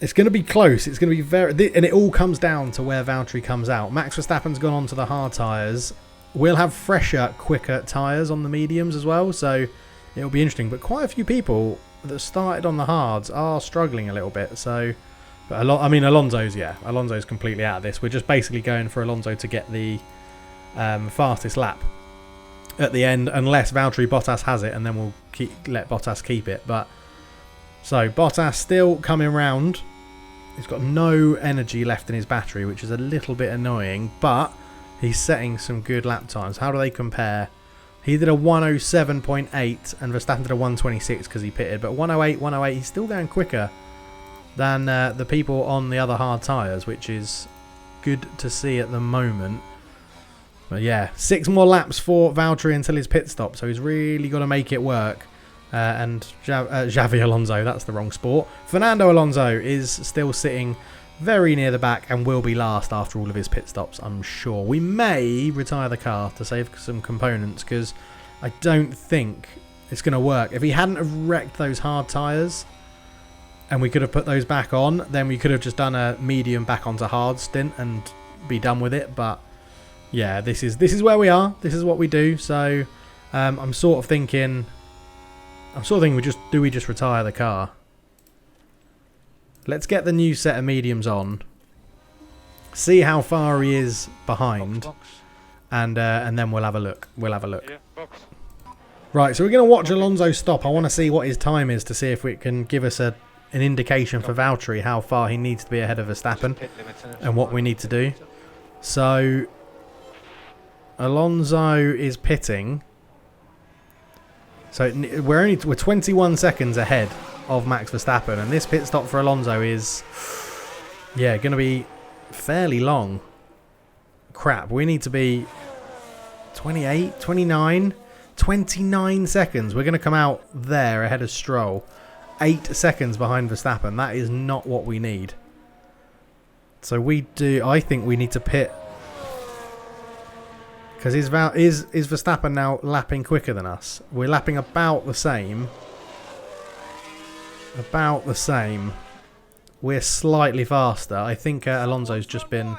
It's going to be close. It's going to be very... And it all comes down to where Valtteri comes out. Max Verstappen's gone on to the hard tyres. We'll have fresher, quicker tyres on the mediums as well, so it'll be interesting. But quite a few people that started on the hards are struggling a little bit, so... But Alonso's completely out of this. We're just basically going for Alonso to get the fastest lap at the end, unless Valtteri Bottas has it, and then we'll let Bottas keep it. But so Bottas still coming round. He's got no energy left in his battery, which is a little bit annoying, but he's setting some good lap times. How do they compare? He did a 107.8 and Verstappen did a 126 because he pitted, but 108, he's still going quicker than the people on the other hard tyres, which is good to see at the moment. But yeah, 6 more laps for Valtteri until his pit stop, so he's really got to make it work. And Xavi Alonso, that's the wrong sport. Fernando Alonso is still sitting very near the back and will be last after all of his pit stops, I'm sure. We may retire the car to save some components because I don't think it's going to work. If he hadn't have wrecked those hard tyres and we could have put those back on, then we could have just done a medium back onto hard stint and be done with it. But yeah, this is where we are. This is what we do. So I'm sort of thinking we just retire the car. Let's get the new set of mediums on. See how far he is behind, and then we'll have a look. Yeah, right, so we're going to watch Alonso stop. I want to see what his time is to see if it can give us an indication for Valtteri how far he needs to be ahead of Verstappen and what we need to do. So Alonso is pitting. So we're 21 seconds ahead of Max Verstappen, and this pit stop for Alonso is going to be fairly long. Crap, we need to be 28, 29, 29 seconds. We're going to come out there ahead of Stroll. 8 seconds behind Verstappen. That is not what we need. So I think we need to pit. Because is Verstappen now lapping quicker than us? We're lapping about the same. We're slightly faster. I think Alonso's just been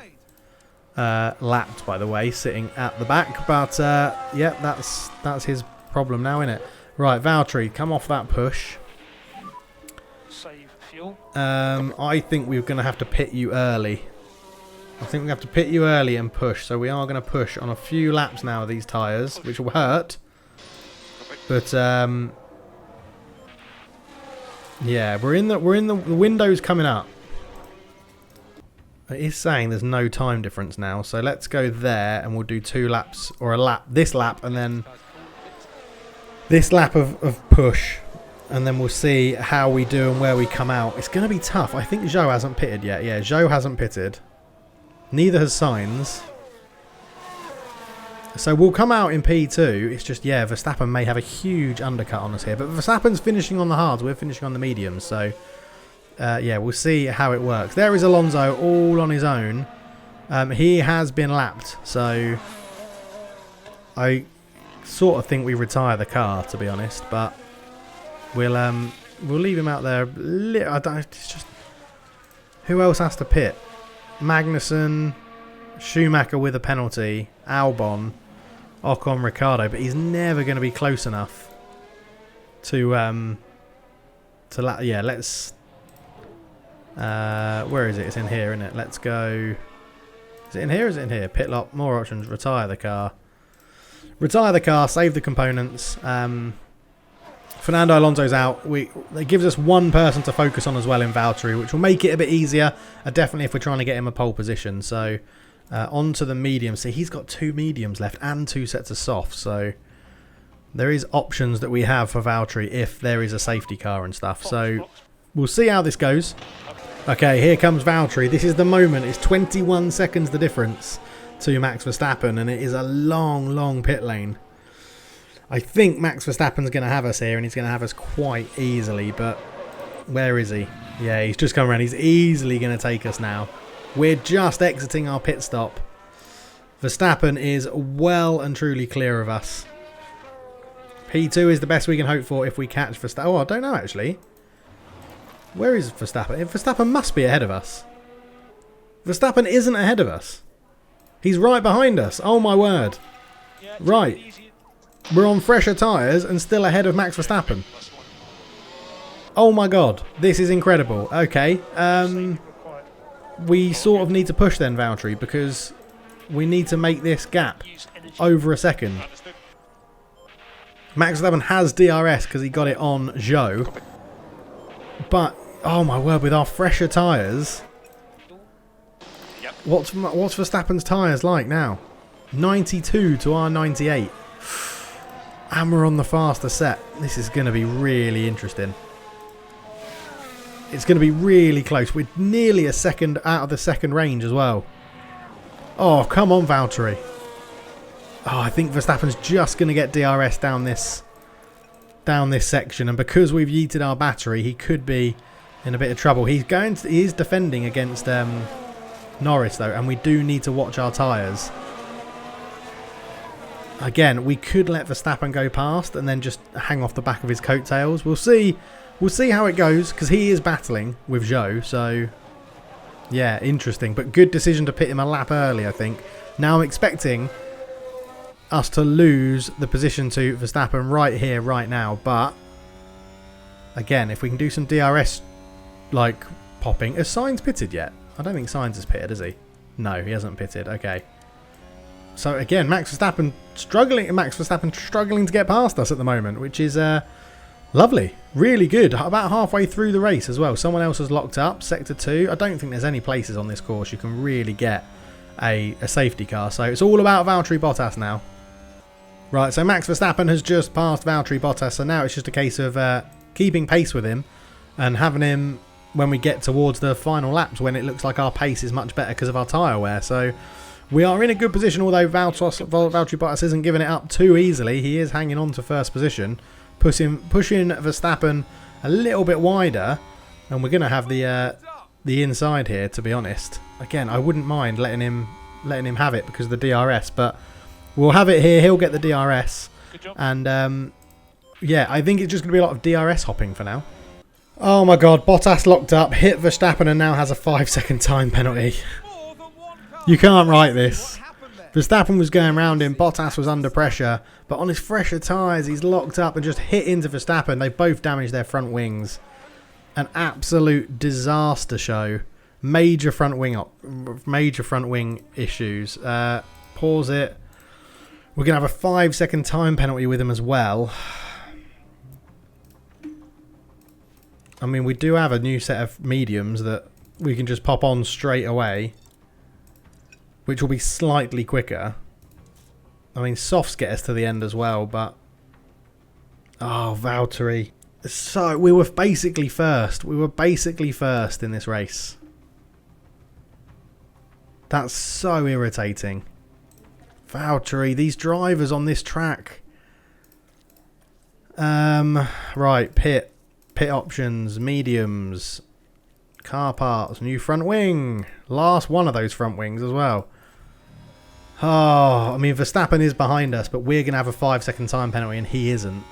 lapped, by the way, sitting at the back. But yeah, that's his problem now, isn't it? Right, Valtteri, come off that push. Save fuel. I think we're going to have to pit you early. I think we have to pit you early and push. So we are going to push on a few laps now of these tyres, which will hurt. But yeah, we're in the window's coming up. It is saying there's no time difference now, so let's go there and we'll do 2 laps, or a lap, this lap and then this lap of push, and then we'll see how we do and where we come out. It's going to be tough. I think Zhou hasn't pitted yet. Yeah, Zhou hasn't pitted. Neither has Sainz. So we'll come out in P2. It's just, yeah, Verstappen may have a huge undercut on us here. But Verstappen's finishing on the hards. We're finishing on the mediums. So, yeah, we'll see how it works. There is Alonso all on his own. He has been lapped. So I sort of think we retire the car, to be honest. But we'll leave him out there. It's just, who else has to pit? Magnussen, Schumacher with a penalty, Albon, Ocon, Ricciardo, but he's never going to be close enough to yeah, let's where is it? It's in here, isn't it? Let's go. Is it in here or is it in here? Pit lot, more options, retire the car. Retire the car, save the components. Fernando Alonso's out. It gives us one person to focus on as well in Valtteri, which will make it a bit easier. Definitely if we're trying to get him a pole position. So onto the mediums. See, he's got 2 mediums left and 2 sets of softs. So there is options that we have for Valtteri if there is a safety car and stuff. So We'll see how this goes. Okay, here comes Valtteri. This is the moment. It's 21 seconds the difference to Max Verstappen, and it is a long, long pit lane. I think Max Verstappen's going to have us here, and he's going to have us quite easily, but where is he? Yeah, he's just come around. He's easily going to take us now. We're just exiting our pit stop. Verstappen is well and truly clear of us. P2 is the best we can hope for if we catch Verstappen. Oh, I don't know, actually. Where is Verstappen? Verstappen must be ahead of us. Verstappen isn't ahead of us. He's right behind us. Oh, my word. Right. We're on fresher tyres and still ahead of Max Verstappen. Oh, my God. This is incredible. Okay. We sort of need to push then, Valtteri, because we need to make this gap over a second. Max Verstappen has DRS because he got it on Zhou. But, oh my word, with our fresher tyres, what's Verstappen's tyres like now? 92 to our 98. And we're on the faster set. This is going to be really interesting. It's going to be really close. We're nearly a second out of the second range as well. Oh, come on, Valtteri. Oh, I think Verstappen's just going to get DRS down this section, and because we've yeeted our battery, he could be in a bit of trouble. He is defending against Norris though, and we do need to watch our tyres. Again, we could let Verstappen go past and then just hang off the back of his coattails. We'll see. We'll see how it goes, because he is battling with Zhou. So, yeah, interesting. But good decision to pit him a lap early, I think. Now I'm expecting us to lose the position to Verstappen right here, right now. But, again, if we can do some DRS, like, popping. Has Sainz pitted yet? I don't think Sainz has pitted, has he? No, he hasn't pitted. Okay. So, again, Max Verstappen struggling to get past us at the moment, which is lovely. Really good. About halfway through the race as well. Someone else has locked up, Sector 2. I don't think there's any places on this course you can really get a safety car. So, it's all about Valtteri Bottas now. Right, so Max Verstappen has just passed Valtteri Bottas, so now it's just a case of keeping pace with him and having him when we get towards the final laps, when it looks like our pace is much better because of our tyre wear. So we are in a good position, although Valtteri Bottas isn't giving it up too easily. He is hanging on to first position, pushing Verstappen a little bit wider, and we're going to have the inside here, to be honest. Again, I wouldn't mind letting him have it because of the DRS, but we'll have it here. He'll get the DRS. Good job. And, yeah, I think it's just going to be a lot of DRS hopping for now. Oh, my God. Bottas locked up, hit Verstappen, and now has a 5-second time penalty. You can't write this. Verstappen was going around him. Bottas was under pressure. But on his fresher tyres, he's locked up and just hit into Verstappen. They both damaged their front wings. An absolute disaster show. Major front wing issues. Pause it. We're going to have a 5-second time penalty with him as well. I mean, we do have a new set of mediums that we can just pop on straight away, which will be slightly quicker. I mean, softs get us to the end as well, but... Oh, Valtteri. So, we were basically first. We were basically first in this race. That's so irritating. Valtteri, these drivers on this track. Right, pit options, mediums, car parts, new front wing. Last one of those front wings as well. Oh, I mean, Verstappen is behind us, but we're going to have a 5-second time penalty and he isn't.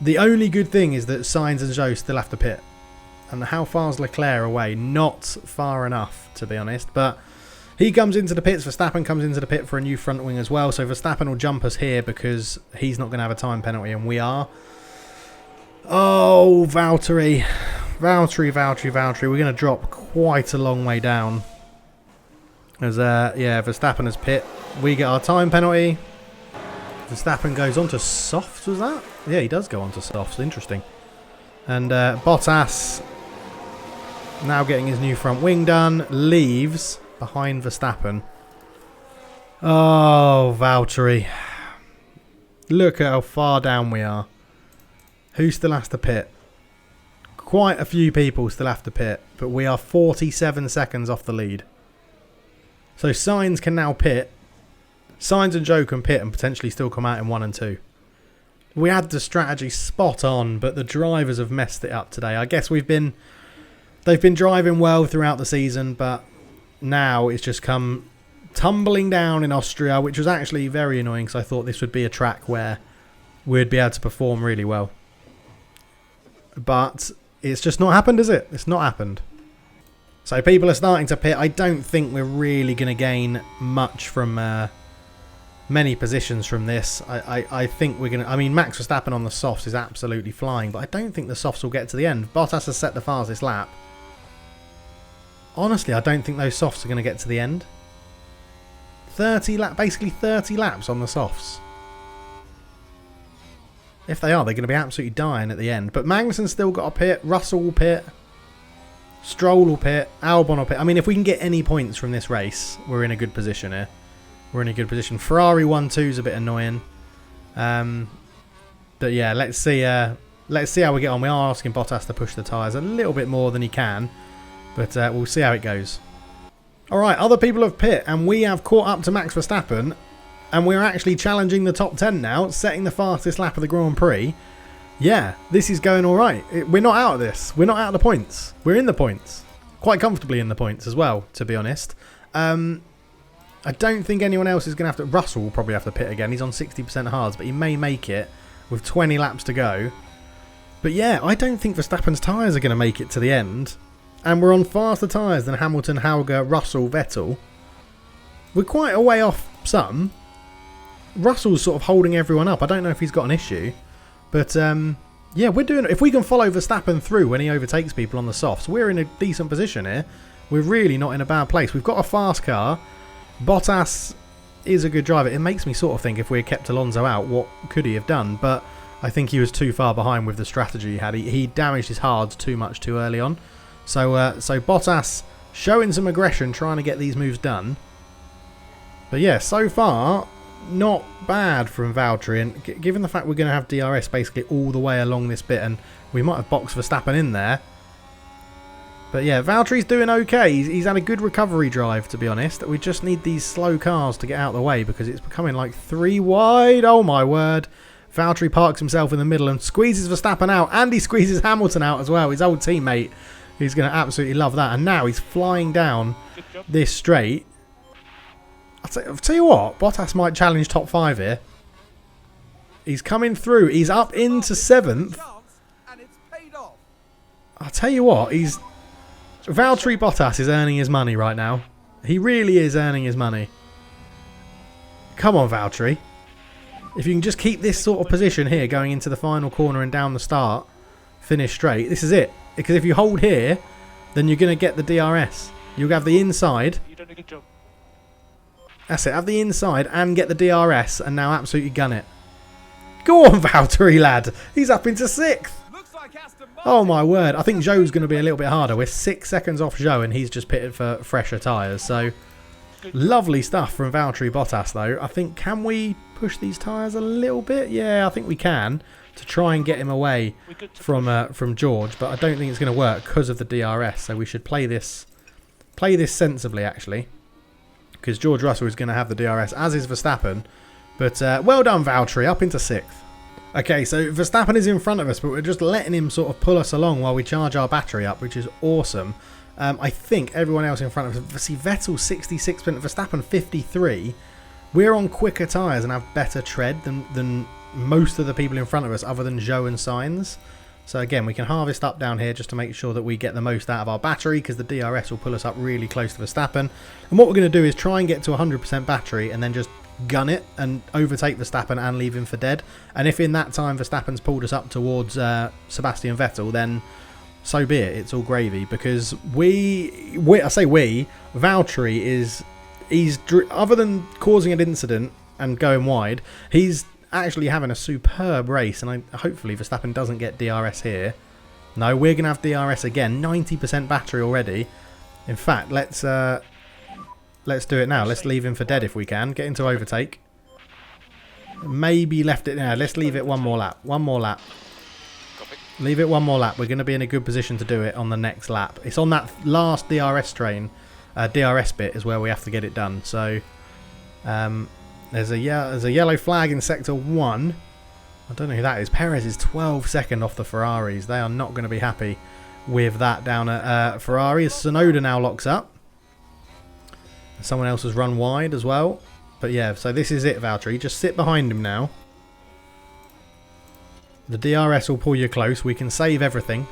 The only good thing is that Sainz and Zhou still have to pit. And how far is Leclerc away? Not far enough, to be honest, but he comes into the pits. Verstappen comes into the pit for a new front wing as well, so Verstappen will jump us here because he's not going to have a time penalty and we are. Oh, Valtteri. Valtteri. We're going to drop quite a long way down. As, yeah, Verstappen has pit. We get our time penalty. Verstappen goes on to softs, was that? Yeah, he does go on to softs. Interesting. And Bottas, now getting his new front wing done, leaves behind Verstappen. Oh, Valtteri. Look at how far down we are. Who still has to pit? Quite a few people still have to pit, but we are 47 seconds off the lead. So Sainz can now pit. Sainz and Joe can pit and potentially still come out in 1 and 2. We had the strategy spot on, but the drivers have messed it up today. I guess they've been driving well throughout the season, but now it's just come tumbling down in Austria, which was actually very annoying because I thought this would be a track where we'd be able to perform really well. But it's just not happened, is it? It's not happened. So people are starting to pit. I don't think we're really going to gain much from many positions from this. I think we're going to... I mean, Max Verstappen on the softs is absolutely flying, but I don't think the softs will get to the end. Bottas has set the fastest lap. Honestly, I don't think those softs are going to get to the end. Basically 30 laps on the softs. If they are, they're going to be absolutely dying at the end. But Magnussen's still got a pit. Russell will pit. Stroll will pit. Albon will pit. I mean, if we can get any points from this race, we're in a good position here. We're in a good position. Ferrari 1-2 is a bit annoying. But yeah, let's see how we get on. We are asking Bottas to push the tyres a little bit more than he can. But we'll see how it goes. Alright, other people have pit. And we have caught up to Max Verstappen. And we're actually challenging the top 10 now, setting the fastest lap of the Grand Prix. Yeah, this is going alright. We're not out of this. We're not out of the points. We're in the points. Quite comfortably in the points as well, to be honest. I don't think anyone else is going to have to... Russell will probably have to pit again. He's on 60% hards, but he may make it with 20 laps to go. But yeah, I don't think Verstappen's tyres are going to make it to the end. And we're on faster tyres than Hamilton, Hauger, Russell, Vettel. We're quite a way off some. Russell's sort of holding everyone up. I don't know if he's got an issue. But, yeah, we're doing... If we can follow Verstappen through when he overtakes people on the softs, we're in a decent position here. We're really not in a bad place. We've got a fast car. Bottas is a good driver. It makes me sort of think if we had kept Alonso out, what could he have done? But I think he was too far behind with the strategy he had. He damaged his hards too much too early on. So Bottas showing some aggression, trying to get these moves done. But yeah, so far... not bad from Valtteri, and given the fact we're going to have DRS basically all the way along this bit, and we might have boxed Verstappen in there. But yeah, Valtteri's doing okay. He's had a good recovery drive, to be honest. We just need these slow cars to get out of the way because it's becoming like 3 wide. Oh my word. Valtteri parks himself in the middle and squeezes Verstappen out, and he squeezes Hamilton out as well, his old teammate. He's going to absolutely love that. And now he's flying down this straight. I'll tell you what, Bottas might challenge top 5 here. He's coming through. He's up into 7th. I'll tell you what, Valtteri Bottas is earning his money right now. He really is earning his money. Come on, Valtteri. If you can just keep this sort of position here going into the final corner and down the start, finish straight, this is it. Because if you hold here, then you're going to get the DRS. You'll have the inside. You done a good job. That's it. Have the inside and get the DRS and now absolutely gun it. Go on, Valtteri, lad. He's up into 6th. Oh, my word. I think Zhou's going to be a little bit harder. We're 6 seconds off Zhou and he's just pitted for fresher tyres. So, lovely stuff from Valtteri Bottas, though. I think, can we push these tyres a little bit? Yeah, I think we can to try and get him away from George. But I don't think it's going to work because of the DRS. So, we should play this sensibly, actually. Because George Russell is going to have the DRS, as is Verstappen. But well done, Valtteri, up into 6th. Okay, so Verstappen is in front of us, but we're just letting him sort of pull us along while we charge our battery up, which is awesome. I think everyone else in front of us... See, Vettel 66, Verstappen 53. We're on quicker tyres and have better tread than most of the people in front of us, other than Zhou and Sainz. So again, we can harvest up down here just to make sure that we get the most out of our battery, because the DRS will pull us up really close to Verstappen. And what we're going to do is try and get to 100% battery and then just gun it and overtake Verstappen and leave him for dead. And if in that time Verstappen's pulled us up towards Sebastian Vettel, then so be it. It's all gravy, because Valtteri he's other than causing an incident and going wide, he's actually having a superb race, and hopefully Verstappen doesn't get DRS here. No, we're going to have DRS again. 90% battery already. In fact, let's do it now. Let's leave him for dead if we can. Get into overtake. Maybe left it now. Let's leave it one more lap. One more lap. Leave it one more lap. We're going to be in a good position to do it on the next lap. It's on that last DRS train. DRS bit is where we have to get it done. So there's a yellow flag in sector 1. I don't know who that is. Perez is 12 seconds off the Ferraris. They are not going to be happy with that down at Ferrari. As Tsunoda now locks up. Someone else has run wide as well. But yeah, so this is it, Valtteri. Just sit behind him now. The DRS will pull you close. We can save everything.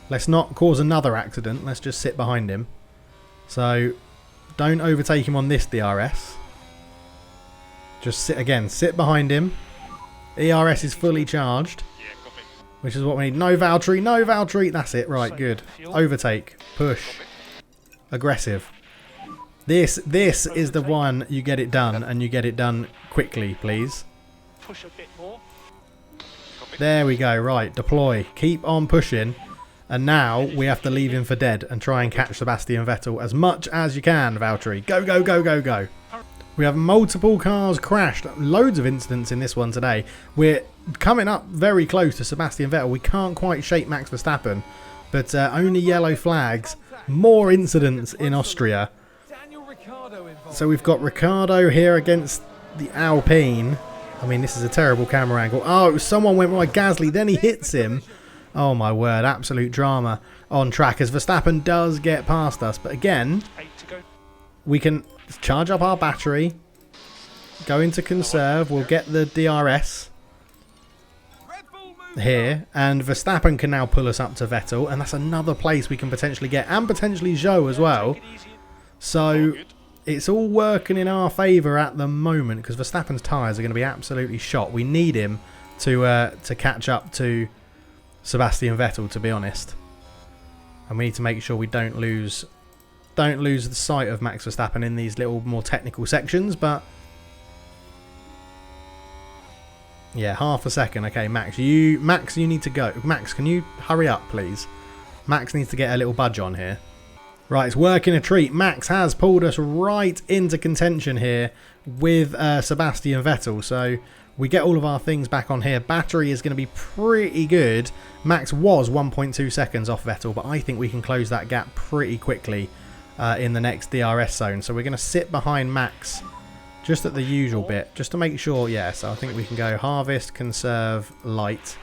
Let's not cause another accident. Let's just sit behind him. So, don't overtake him on this DRS. Just sit behind him. ERS is fully charged. Which is what we need. No Valtteri, no Valtteri. That's it, right, good. Overtake, push, aggressive. This is the one you get it done, and you get it done quickly, please. Push a bit more. There we go, right, deploy. Keep on pushing. And now we have to leave him for dead and try and catch Sebastian Vettel as much as you can, Valtteri. Go, go, go, go, go. We have multiple cars crashed. Loads of incidents in this one today. We're coming up very close to Sebastian Vettel. We can't quite shake Max Verstappen. But only yellow flags. More incidents in Austria. So we've got Ricciardo here against the Alpine. I mean, this is a terrible camera angle. Oh, someone went right. Gasly, then he hits him. Oh, my word. Absolute drama on track as Verstappen does get past us. But again, we can charge up our battery, go into conserve. We'll get the DRS here. And Verstappen can now pull us up to Vettel. And that's another place we can potentially get. And potentially Zhou as well. So it's all working in our favour at the moment because Verstappen's tyres are going to be absolutely shot. We need him to catch up to Sebastian Vettel, to be honest. And we need to make sure we don't lose the sight of Max Verstappen in these little more technical sections. But yeah, half a second. Okay, Max, you need to go. Max, can you hurry up, please? Max needs to get a little budge on here. Right, it's working a treat. Max has pulled us right into contention here with Sebastian Vettel. So we get all of our things back on here. Battery is going to be pretty good. Max was 1.2 seconds off Vettel, but I think we can close that gap pretty quickly in the next DRS zone. So we're going to sit behind Max just at the usual bit, just to make sure. Yeah, so I think we can go harvest, conserve, light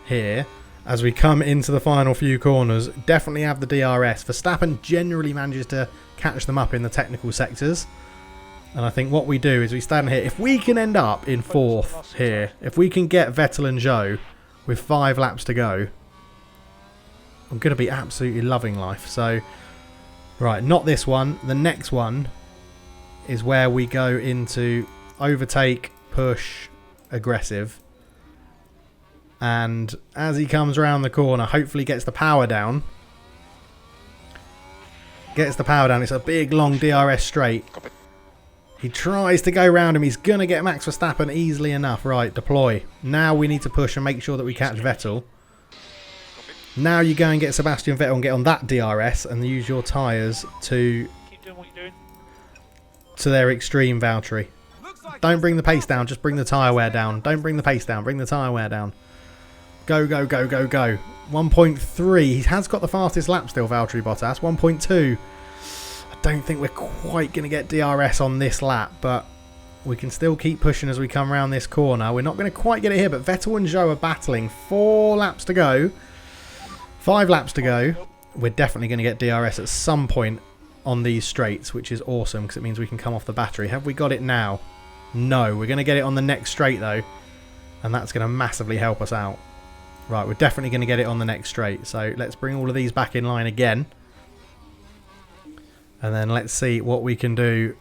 here. As we come into the final few corners, definitely have the DRS. Verstappen generally manages to catch them up in the technical sectors. And I think what we do is we stand here. If we can end up in 4th here, if we can get Vettel and Zhou with 5 laps to go, I'm going to be absolutely loving life. So, right, not this one. The next one is where we go into overtake, push, aggressive. And as he comes around the corner, hopefully gets the power down. Gets the power down. It's a big, long DRS straight. He tries to go around him. He's going to get Max Verstappen easily enough. Right, deploy. Now we need to push and make sure that we catch Vettel. Now you go and get Sebastian Vettel and get on that DRS and use your tyres to their extreme, Valtteri. Don't bring the pace down. Just bring the tyre wear down. Don't bring the pace down. Bring the tyre wear down. Go, go, go, go, go. 1.3. He has got the fastest lap still, Valtteri Bottas. 1.2. I don't think we're quite going to get DRS on this lap, but we can still keep pushing as we come around this corner. We're not going to quite get it here, but Vettel and Zhou are battling. 4 laps to go. 5 laps to go. We're definitely going to get DRS at some point on these straights, which is awesome because it means we can come off the battery. Have we got it now? No. We're going to get it on the next straight, though, and that's going to massively help us out. Right, we're definitely going to get it on the next straight. So let's bring all of these back in line again. And then let's see what we can do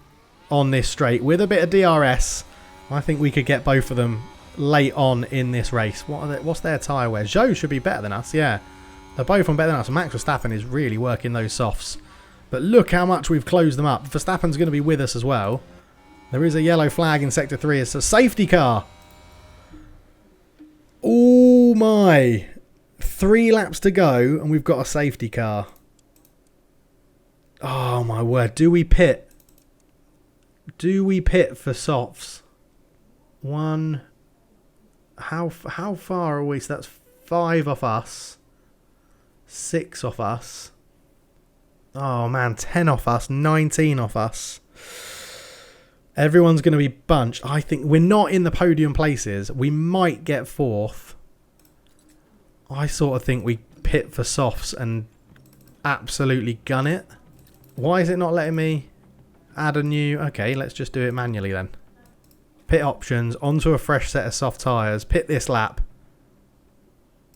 on this straight. With a bit of DRS, I think we could get both of them late on in this race. What's their tyre wear? Zhou should be better than us, yeah. They're both on better than us. Max Verstappen is really working those softs. But look how much we've closed them up. Verstappen's going to be with us as well. There is a yellow flag in Sector 3. It's a safety car. Oh my. 3 laps to go and we've got a safety car. Oh my word. Do we pit? Do we pit for softs? How far are we? So that's 5 off us. 6 off us. Oh man, 10 off us. 19 off us. Everyone's going to be bunched. I think we're not in the podium places. We might get 4th. I sort of think we pit for softs and absolutely gun it. Why is it not letting me add a new... Okay, let's just do it manually then. Pit options, onto a fresh set of soft tyres. Pit this lap.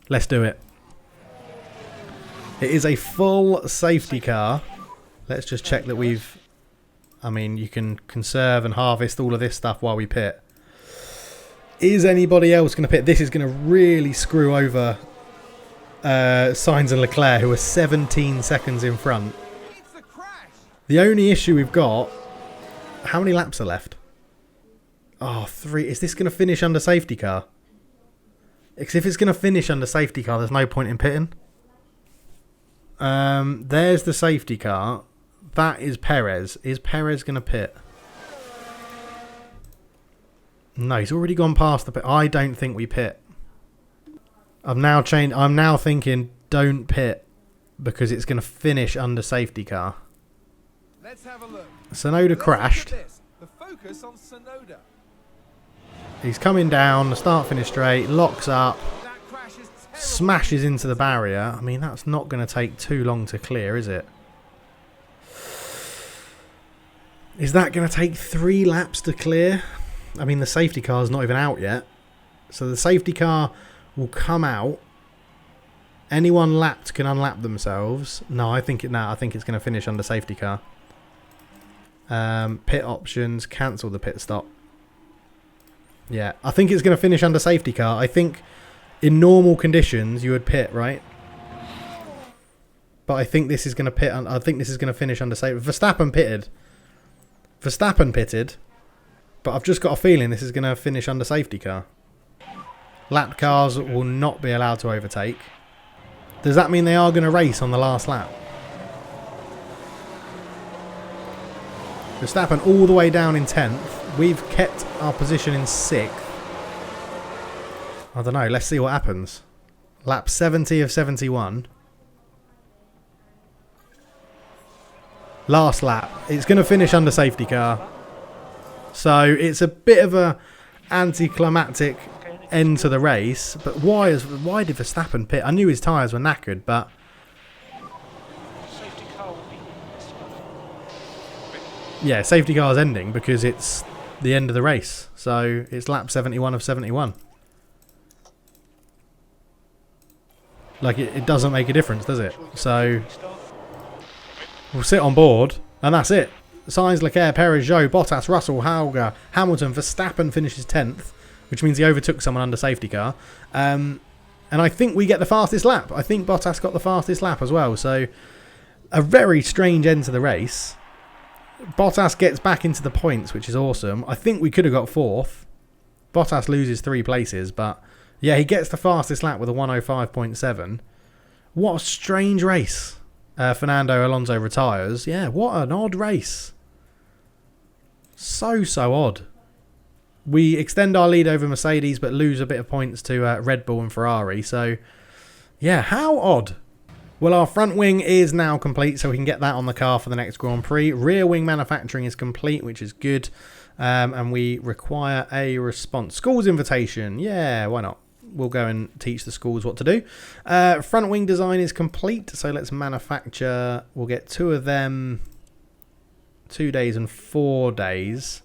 Let's do it. It is a full safety car. Let's just check that we've... I mean, you can conserve and harvest all of this stuff while we pit. Is anybody else going to pit? This is going to really screw over Sainz and Leclerc, who are 17 seconds in front. The only issue we've got... How many laps are left? Oh, 3. Is this going to finish under safety car? Because if it's going to finish under safety car, there's no point in pitting. There's the safety car. That is Perez. Is Perez going to pit? No, he's already gone past the pit. I don't think we pit. I'm now thinking don't pit because it's going to finish under safety car. Let's have a look. Sonoda crashed. The focus on Sonoda. He's coming down, the start finish straight, locks up, smashes into the barrier. I mean, that's not going to take too long to clear, is it? Is that going to take 3 laps to clear? I mean, the safety car's not even out yet. So the safety car will come out. Anyone lapped can unlap themselves. No, I think it's going to finish under safety car. Pit options, cancel the pit stop. Yeah, I think it's going to finish under safety car. I think in normal conditions you would pit, right? But I think this is going to pit. I think this is going to finish under safety. Verstappen pitted, but I've just got a feeling this is going to finish under safety car. Lap cars will not be allowed to overtake. Does that mean they are going to race on the last lap? Verstappen all the way down in 10th. We've kept our position in 6th. I don't know. Let's see what happens. Lap 70 of 71. Last lap. It's going to finish under safety car. So it's a bit of a anticlimactic end to the race. But why did Verstappen pit? I knew his tyres were knackered, but... Safety car will be... Yeah, safety car's ending because it's the end of the race. So it's lap 71 of 71. Like, it doesn't make a difference, does it? So we'll sit on board, and that's it. Sainz, Leclerc, Perez, Zhou, Bottas, Russell, Hauger, Hamilton, Verstappen finishes 10th, which means he overtook someone under safety car. And I think we get the fastest lap. I think Bottas got the fastest lap as well. So a very strange end to the race. Bottas gets back into the points, which is awesome. I think we could have got 4th. Bottas loses 3 places, but yeah, he gets the fastest lap with a 105.7. What a strange race. Fernando Alonso retires. Yeah, what an odd race. So odd. We extend our lead over Mercedes, but lose a bit of points to Red Bull and Ferrari. So, yeah, how odd. Well, our front wing is now complete, so we can get that on the car for the next Grand Prix. Rear wing manufacturing is complete, which is good. And we require a response. School's invitation. Yeah, why not? We'll go and teach the schools what to do. Front wing design is complete, so let's manufacture. We'll get 2 of them. 2 days and 4 days.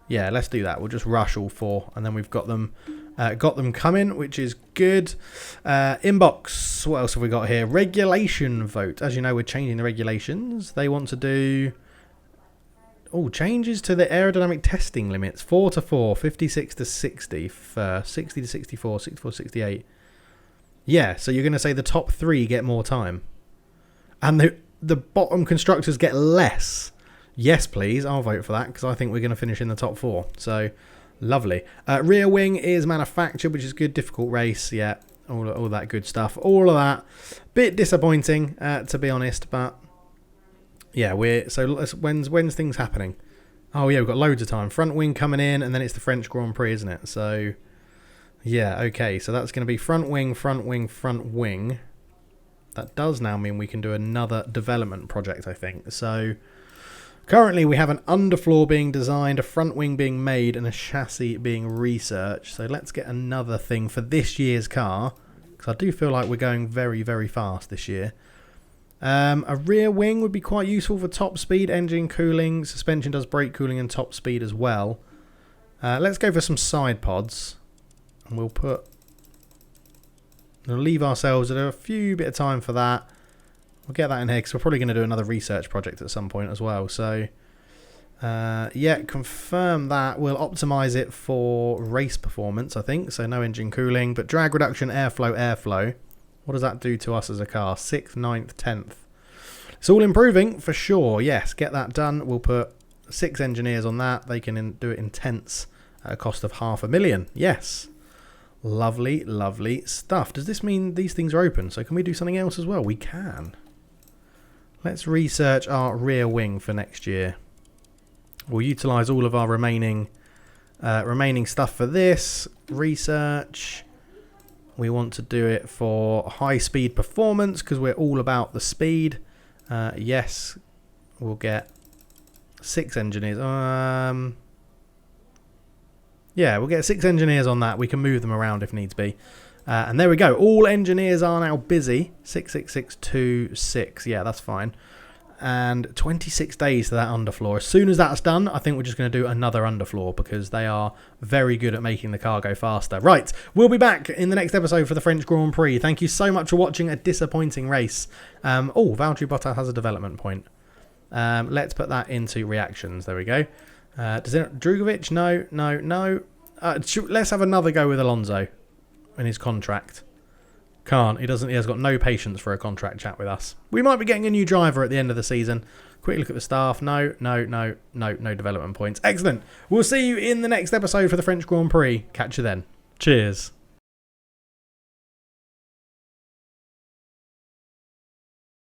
Yeah, let's do that. We'll just rush all 4, and then we've got them coming, which is good. Inbox. What else have we got here? Regulation vote. As you know, we're changing the regulations. They want to do changes to the aerodynamic testing limits. 4 to 4, 56 to 60, 60 to 64, 64 to 68. Yeah, so you're going to say the top 3 get more time, and the bottom constructors get less. Yes, please. I'll vote for that because I think we're going to finish in the top 4. So, lovely. Rear wing is manufactured, which is good. Difficult race. Yeah, all that good stuff. All of that. Bit disappointing, to be honest. But, yeah, when's things happening? Oh, yeah, we've got loads of time. Front wing coming in, and then it's the French Grand Prix, isn't it? So, Yeah, okay, so that's going to be front wing, front wing, front wing. That does now mean we can do another development project, I think. So currently we have an underfloor being designed, a front wing being made, and a chassis being researched. So let's get another thing for this year's car, because I do feel like we're going very, very fast this year. A rear wing would be quite useful for top speed, engine cooling, suspension does brake cooling and top speed as well. Let's go for some side pods. And we'll leave ourselves a few bit of time for that. We'll get that in here because we're probably going to do another research project at some point as well. So, yeah, confirm that. We'll optimize it for race performance, I think. So no engine cooling, but drag reduction, airflow. What does that do to us as a car? 6th, 9th, 10th. It's all improving for sure. Yes, get that done. We'll put 6 engineers on that. They can do it in tenths at a cost of $500,000. Yes. Lovely, lovely stuff. Does this mean these things are open? So can we do something else as well? We can. Let's research our rear wing for next year. We'll utilise all of our remaining stuff for this. Research. We want to do it for high speed performance because we're all about the speed. Yes, we'll get 6 engineers. Yeah, we'll get 6 engineers on that. We can move them around if needs be. And there we go. All engineers are now busy. 66626. Yeah, that's fine. And 26 days to that underfloor. As soon as that's done, I think we're just going to do another underfloor because they are very good at making the car go faster. Right, we'll be back in the next episode for the French Grand Prix. Thank you so much for watching a disappointing race. Valtteri Bottas has a development point. Let's put that into reactions. There we go. Does it Drugovic? No. Let's have another go with Alonso in his contract. Can't. He doesn't. He has got no patience for a contract chat with us. We might be getting a new driver at the end of the season. Quick look at the staff. No development points. Excellent. We'll see you in the next episode for the French Grand Prix. Catch you then. Cheers.